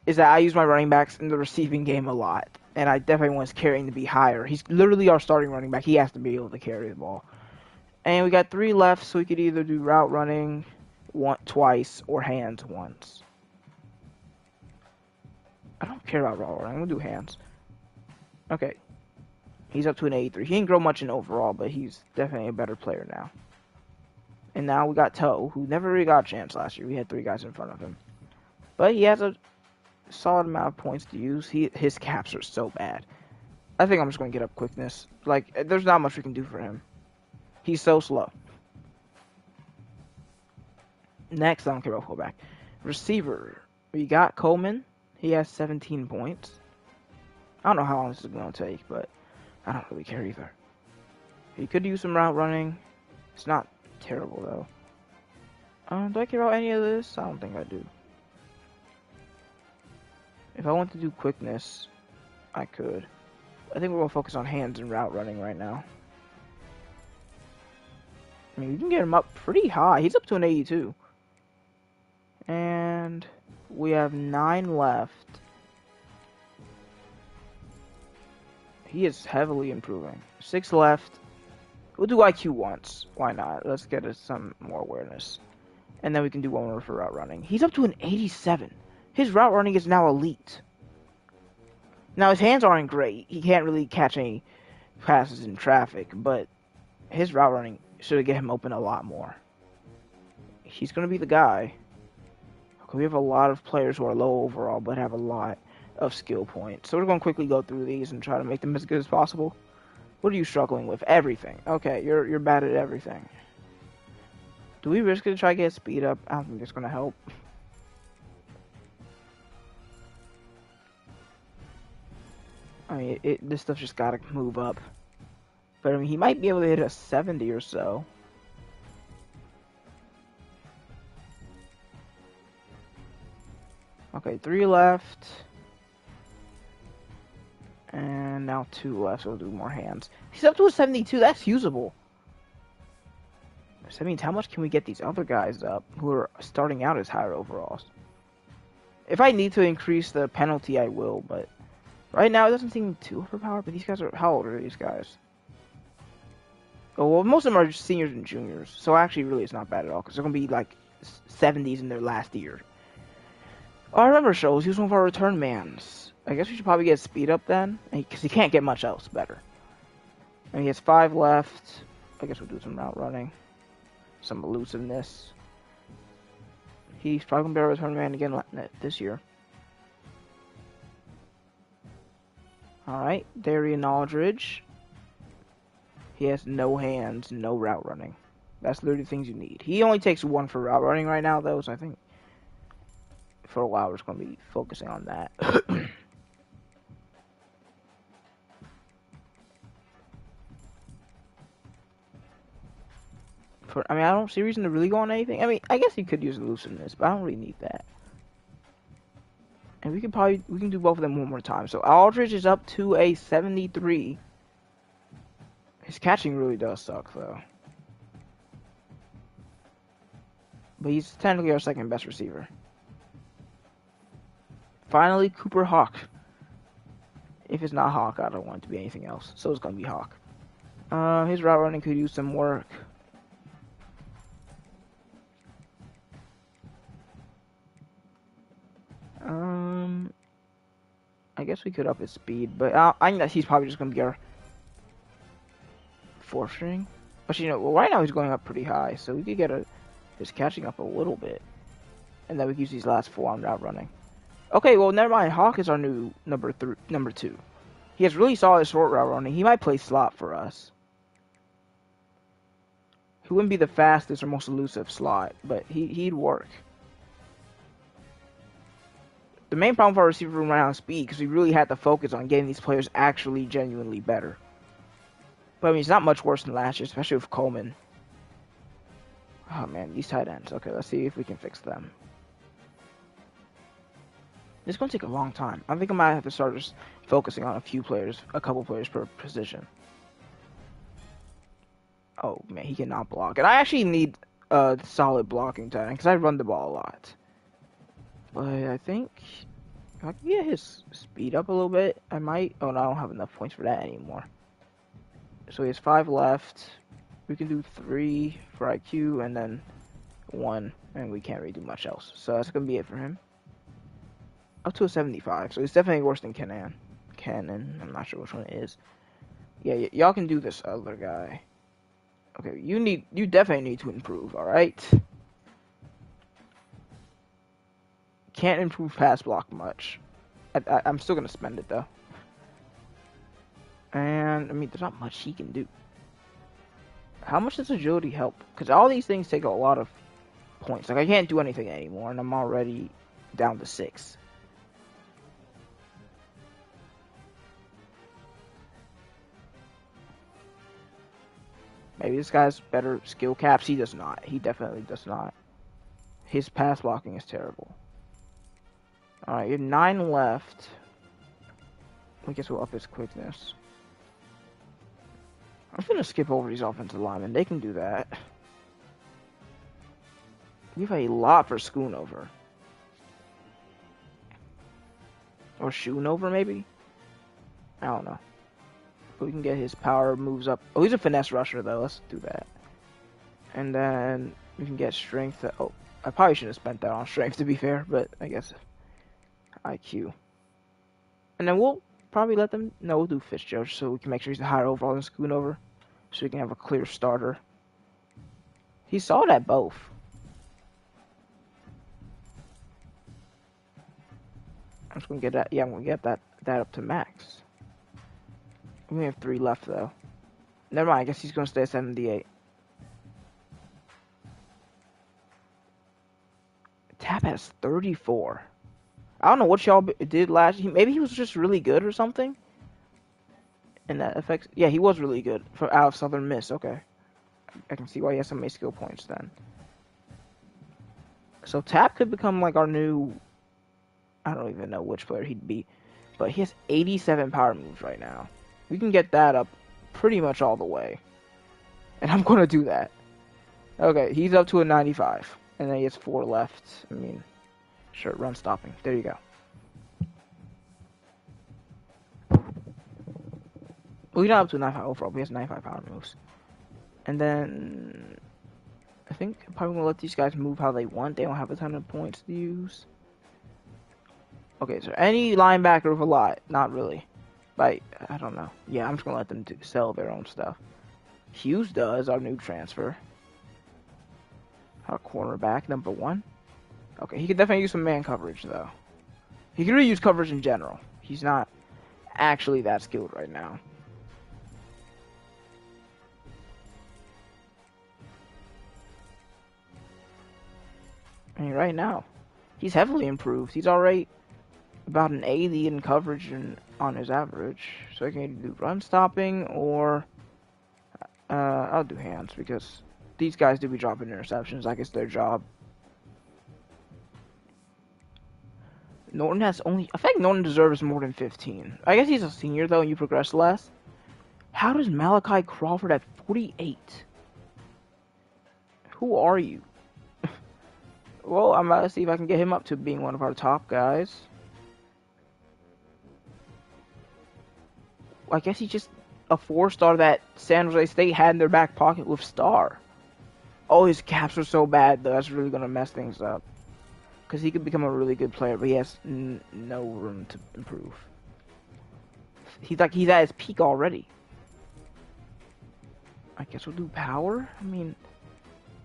is that I use my running backs in the receiving game a lot. And I definitely want his carrying to be higher. He's literally our starting running back. He has to be able to carry the ball. And we got 3 left, so we could either do route running twice or hands once. I don't care about route running. I'm going to do hands. Okay. He's up to an 83. He didn't grow much in overall, but he's definitely a better player now. And now we got Toe, who never really got a chance last year. We had 3 guys in front of him. But he has a solid amount of points to use. His caps are so bad. I think I'm just going to get up quickness. Like, there's not much we can do for him. He's so slow. Next, I don't care about fullback. Receiver. We got Coleman. He has 17 points. I don't know how long this is going to take, but I don't really care either. He could use some route running. It's not terrible, though. Do I care about any of this? I don't think I do. If I want to do quickness, I could. I think we're going to focus on hands and route running right now. I mean, we can get him up pretty high. He's up to an 82. And we have 9 left. He is heavily improving. 6 left. We'll do IQ once. Why not? Let's get us some more awareness. And then we can do 1 more for route running. He's up to an 87. His route running is now elite. Now, his hands aren't great. He can't really catch any passes in traffic, but his route running should get him open a lot more. He's going to be the guy. We have a lot of players who are low overall, but have a lot of skill points. So we're going to quickly go through these and try to make them as good as possible. What are you struggling with? Everything. Okay, you're bad at everything. Do we risk it to try to get speed up? I don't think it's going to help. I mean, this stuff's just got to move up. But, I mean, he might be able to hit a 70 or so. Okay, 3 left. And now 2 left, so we'll do more hands. He's up to a 72. That's usable. So that means how much can we get these other guys up who are starting out as higher overalls? If I need to increase the penalty, I will, but right now it doesn't seem too overpowered. But these guys are, how old are these guys? Oh, well, most of them are seniors and juniors, so actually really it's not bad at all, because they're going to be like 70s in their last year. Oh, I remember shows. He was one of our return mans. I guess we should probably get speed up then, because he can't get much else better. And he has 5 left. I guess we'll do some route running. Some elusiveness. He's probably going to be our return man again this year. Alright, Darian Aldridge. He has no hands, no route running. That's literally the things you need. He only takes 1 for route running right now, though, so I think for a while we're just going to be focusing on that. I mean, I don't see a reason to really go on anything. I mean, I guess you could use elusiveness, but I don't really need that. And we can do both of them one more time. So Aldridge is up to a 73. His catching really does suck, though. But he's technically our second best receiver. Finally, Cooper Hawk. If it's not Hawk, I don't want it to be anything else. So it's going to be Hawk. His route running could use some work. I guess we could up his speed, but I think that he's probably just going to be our 4th string. But you know, well, right now he's going up pretty high, so we could get his catching up a little bit, and then we can use these last 4 on route running. Okay, well, never mind. Hawk is our new number 2. He has really solid short route running. He might play slot for us. He wouldn't be the fastest or most elusive slot, but he'd work. The main problem for our receiver room right now is speed, because we really had to focus on getting these players actually genuinely better. But I mean, it's not much worse than last year, especially with Coleman. Oh man, these tight ends. Okay, let's see if we can fix them. It's going to take a long time. I think I might have to start just focusing on a couple players per position. Oh man, he cannot block. And I actually need a solid blocking tight end, because I run the ball a lot. But I think if I can get his speed up a little bit, I might. Oh no, I don't have enough points for that anymore. So he has 5 left. We can do 3 for IQ and then 1, and we can't really do much else. So that's gonna be it for him. Up to a 75, so it's definitely worse than Kenan. I'm not sure which one it is. Yeah, y'all can do this other guy. Okay, you definitely need to improve. All right. Can't improve pass block much. I'm still gonna spend it though. And I mean, there's not much he can do. How much does agility help? Because all these things take a lot of points. Like I can't do anything anymore, and I'm already down to 6. Maybe this guy's better skill caps. He does not. He definitely does not. His pass blocking is terrible. Alright, you have 9 left. I guess we'll up his quickness. I'm gonna skip over these offensive linemen. They can do that. We have a lot for Schoonover. Or Schoonover, maybe? I don't know. But we can get his power moves up. Oh, he's a finesse rusher, though. Let's do that. And then we can get strength. Oh, I probably should have spent that on strength, to be fair. But I guess IQ. And then we'll probably let them... No, we'll do Fitzgerald so we can make sure he's a higher overall than Schoonover. So we can have a clear starter. He saw that both. I'm just going to get that... Yeah, I'm going to get that up to max. We only have 3 left, though. Never mind, I guess he's going to stay at 78. Tap has 34. I don't know what y'all did last year. Maybe he was just really good or something. And that affects... Yeah, he was really good for out of Southern Miss. Okay. I can see why he has so many skill points then. So Tap could become like our new... I don't even know which player he'd be. But he has 87 power moves right now. We can get that up pretty much all the way. And I'm going to do that. Okay, he's up to a 95. And then he has 4 left. I mean, sure, run stopping. There you go. Well, he's not up to 95 overall, but he has 95 power moves. And then I think I'm probably going to let these guys move how they want. They don't have a ton of points to use. Okay, so any linebacker with a lot? Not really. But I don't know. Yeah, I'm just going to let them sell their own stuff. Hughes does, our new transfer. Our cornerback, number 1. Okay, he could definitely use some man coverage, though. He could really use coverage in general. He's not actually that skilled right now. I mean, right now, he's heavily improved. He's already about an 80 in coverage on his average. So I can either do run stopping or I'll do hands because these guys do be dropping interceptions. Like it's their job. Norton has only... I think Norton deserves more than 15. I guess he's a senior, though, and you progress less. How does Malachi Crawford at 48? Who are you? Well, I'm about to see if I can get him up to being one of our top guys. I guess he's just a 4-star that San Jose State had in their back pocket with star. Oh, his caps are so bad, though. That's really going to mess things up. Because he could become a really good player, but he has no room to improve. He's at his peak already. I guess we'll do power? I mean,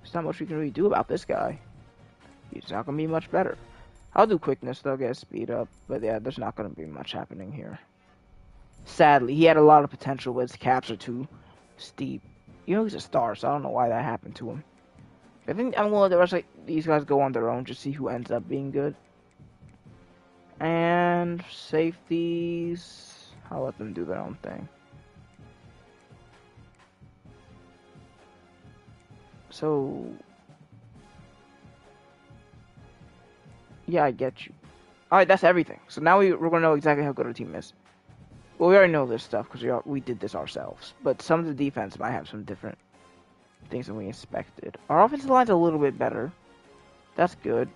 there's not much we can really do about this guy. He's not going to be much better. I'll do quickness, though, get speed up. But yeah, there's not going to be much happening here. Sadly, he had a lot of potential, but his caps are too steep. You know, he's a star, so I don't know why that happened to him. I think I'm going to let the rest of these guys go on their own, just see who ends up being good. And safeties, I'll let them do their own thing. So, yeah, I get you. Alright, that's everything. So now we're going to know exactly how good our team is. Well, we already know this stuff because we did this ourselves. But some of the defense might have some different things than we expected. Our offensive line's a little bit better. That's good.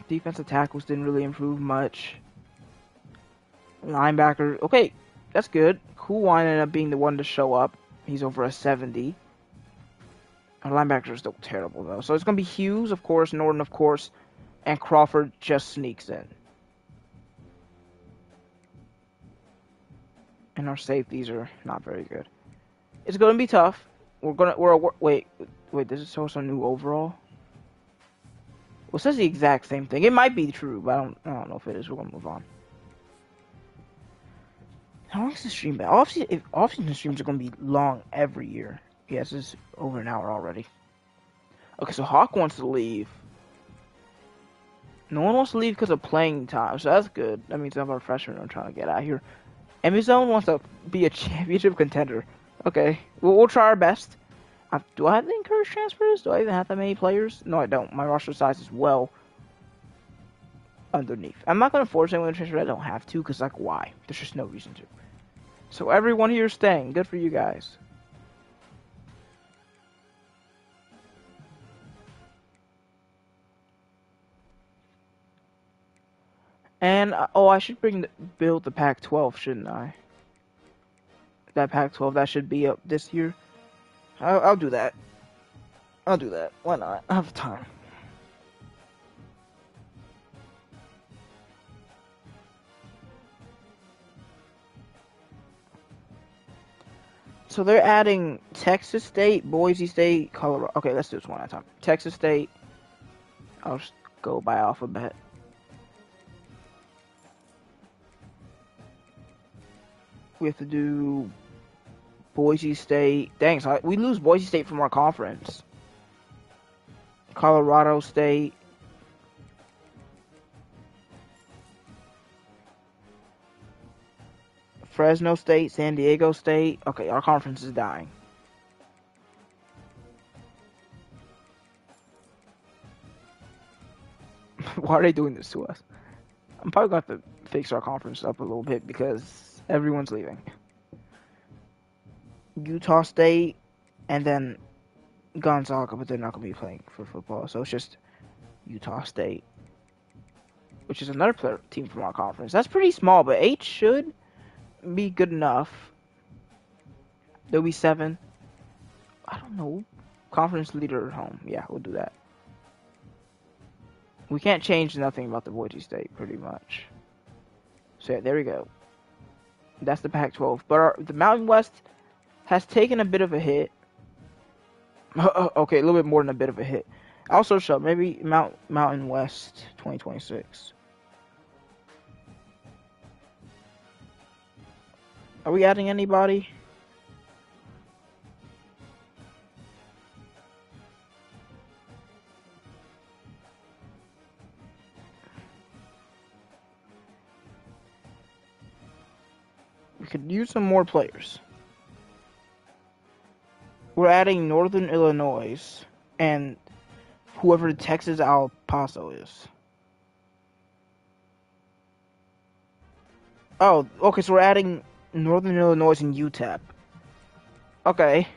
Defensive tackles didn't really improve much. Linebacker, okay, that's good. Kuwine ended up being the one to show up. He's over a 70. Our linebackers are still terrible, though. So it's going to be Hughes, of course, Norton, of course, and Crawford just sneaks in. And our safeties are not very good. It's going to be tough. Wait, does it show us a new overall? Well, it says the exact same thing. It might be true, but I don't know if it is. We're going to move on. How long is the stream been? Off-season streams are going to be long every year. Yes, it's over an hour already. Okay, so Hawk wants to leave. No one wants to leave because of playing time, so that's good. That means some of our freshmen are trying to get out of here. Amazon wants to be a championship contender. Okay, we'll try our best. Do I have to encourage transfers? Do I even have that many players? No, I don't. My roster size is well underneath. I'm not going to force anyone to transfer. I don't have to, because, like, why? There's just no reason to. So everyone here is staying. Good for you guys. And, I should build the Pac-12, shouldn't I? That Pac-12, that should be up this year. I'll do that. I'll do that. Why not? I have time. So they're adding Texas State, Boise State, Colorado. Okay, let's do this one at a time. Texas State. I'll just go by alphabet. We have to do Boise State. Dang, so we lose Boise State from our conference. Colorado State. Fresno State, San Diego State. Okay, our conference is dying. Why are they doing this to us? I'm probably going to have to fix our conference up a little bit because everyone's leaving. Utah State and then Gonzaga, but they're not going to be playing for football. So it's just Utah State, which is another team from our conference. That's pretty small, but 8 should be good enough. There'll be 7. I don't know. Conference leader at home. Yeah, we'll do that. We can't change nothing about the Boise State, pretty much. So yeah, there we go. That's the Pac-12. But the Mountain West has taken a bit of a hit. Okay, a little bit more than a bit of a hit. Also show maybe Mountain West 2026. Are we adding anybody? We could use some more players. We're adding Northern Illinois and whoever Texas El Paso is. Oh, okay, so we're adding Northern Illinois and UTEP. Okay.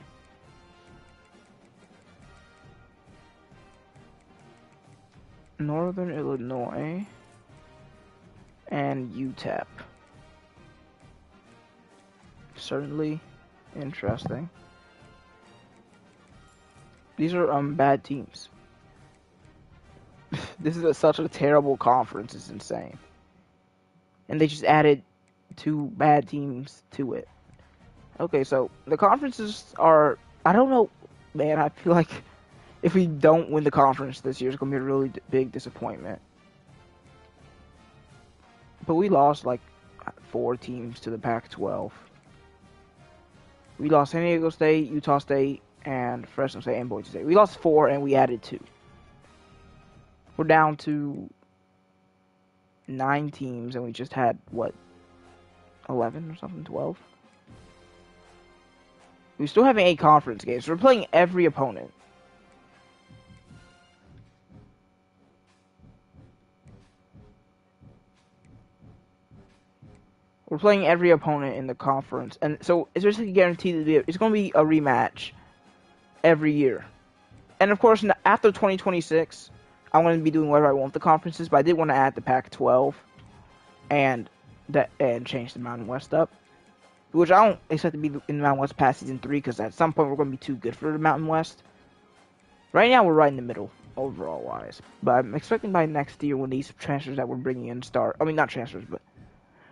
Northern Illinois and UTEP. Certainly interesting. These are bad teams. This is such a terrible conference. It's insane. And they just added 2 bad teams to it. Okay, so the conferences are... I don't know, man. I feel like if we don't win the conference this year, it's going to be a really big disappointment. But we lost like 4 teams to the Pac-12. We lost San Diego State, Utah State, and Fresno State, and Boise State. We lost 4, and we added 2. We're down to 9 teams, and we just had, what, 11 or something, 12? We still have 8 conference games, so we're playing every opponent. We're playing every opponent in the conference, and so it's basically guaranteed that it's going to be a rematch every year. And of course, after 2026, I'm going to be doing whatever I want with the conferences, but I did want to add the Pac-12 and change the Mountain West up, which I don't expect to be in the Mountain West past Season 3, because at some point we're going to be too good for the Mountain West. Right now, we're right in the middle, overall-wise. But I'm expecting by next year, when these transfers that we're bringing in start... I mean, not transfers, but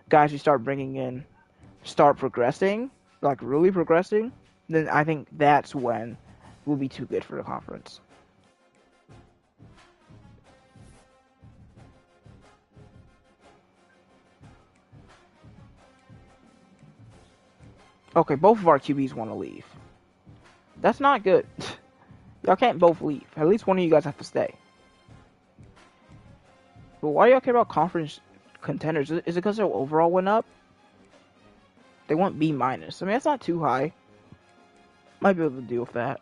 guys we start bringing in start progressing, like really progressing, then I think that's when we'll be too good for the conference. Okay, both of our QBs want to leave. That's not good. Y'all can't both leave. At least one of you guys have to stay. But why do y'all care about conference contenders? Is it because their overall went up? They want B-. I mean, that's not too high. Might be able to deal with that.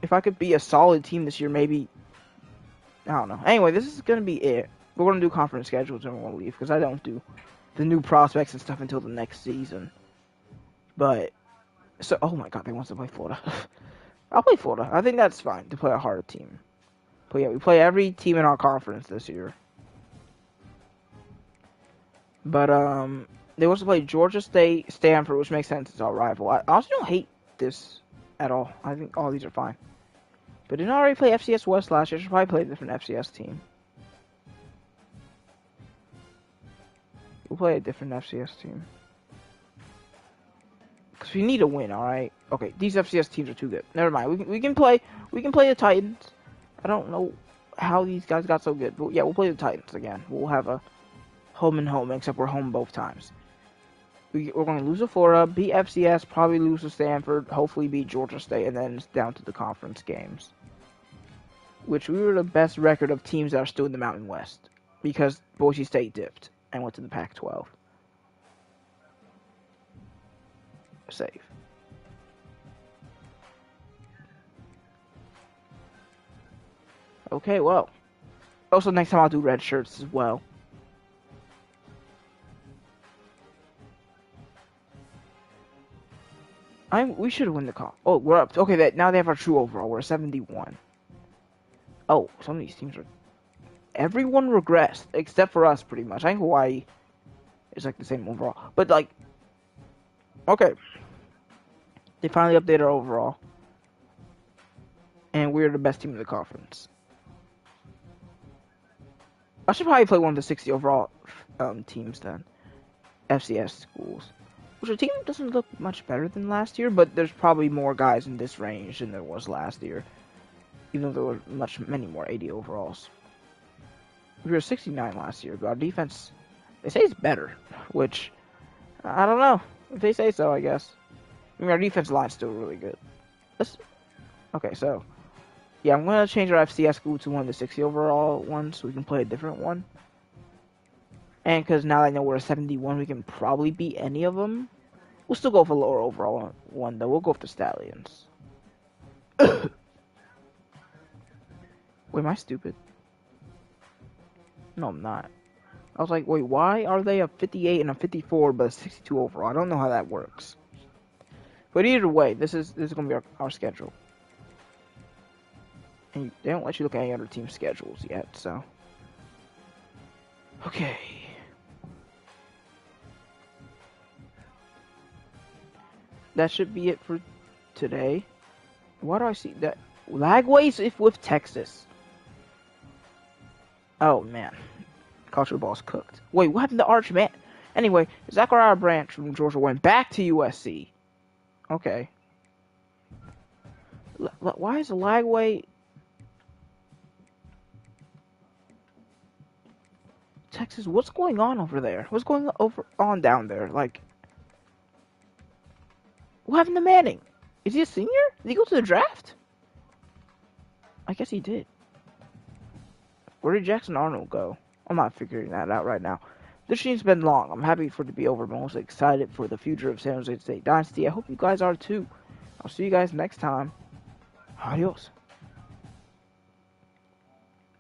If I could be a solid team this year, maybe... I don't know. Anyway, this is going to be it. We're going to do conference schedules and we're going to leave, because I don't do the new prospects and stuff until the next season. But, so, oh my god, they want to play Florida. I'll play Florida. I think that's fine to play a harder team. But yeah, we play every team in our conference this year. But, they also play Georgia State, Stanford, which makes sense. It's our rival. I also don't hate this at all. I think all these are fine. But didn't I already play FCS West last year? I should probably play a different FCS team. We'll play a different FCS team. Because we need a win, alright? Okay, these FCS teams are too good. Never mind. We can play the Titans. I don't know how these guys got so good. But yeah, we'll play the Titans again. We'll have a home and home, except we're home both times. We're going to lose to Florida, beat FCS, probably lose to Stanford, hopefully beat Georgia State, and then it's down to the conference games. Which we were the best record of teams that are still in the Mountain West. Because Boise State dipped and went to the Pac-12. Save. Okay, well. Also, next time I'll do red shirts as well. We should win the call. Oh, we're up. Okay, now they have our true overall. We're 71. Oh, some of these teams are... Everyone regressed, except for us, pretty much. I think Hawaii is like the same overall. But, like... Okay. They finally updated our overall. And we're the best team in the conference. I should probably play one of the 60 overall teams then. FCS schools. Which the team doesn't look much better than last year, but there's probably more guys in this range than there was last year. Even though there were many more 80 overalls. We were 69 last year, but our defense, they say it's better. Which, I don't know. If they say so, I guess. I mean, our defense line's still really good. Okay, so... Yeah, I'm going to change our FCS school to one of the 60 overall ones so we can play a different one. And because now I know we're a 71, we can probably beat any of them. We'll still go for lower overall one, though. We'll go for the Stallions. Wait, am I stupid? No, I'm not. I was like, wait, why are they a 58 and a 54 but a 62 overall? I don't know how that works. But either way, this is going to be our schedule. And they don't let you look at any other team schedules yet, so. Okay. That should be it for today. Why do I see that? Lagways if with Texas. Oh, man. College football's cooked. Wait, what happened to Arch Man? Anyway, Zachariah Branch from Georgia went back to USC. Okay. Why is the Lagway... Texas, what's going on over there? What's going on down there? Like, what happened to Manning? Is he a senior? Did he go to the draft? I guess he did. Where did Jackson Arnold go? I'm not figuring that out right now. This stream's been long. I'm happy for it to be over. I'm most excited for the future of San Jose State Dynasty. I hope you guys are too. I'll see you guys next time. Adios.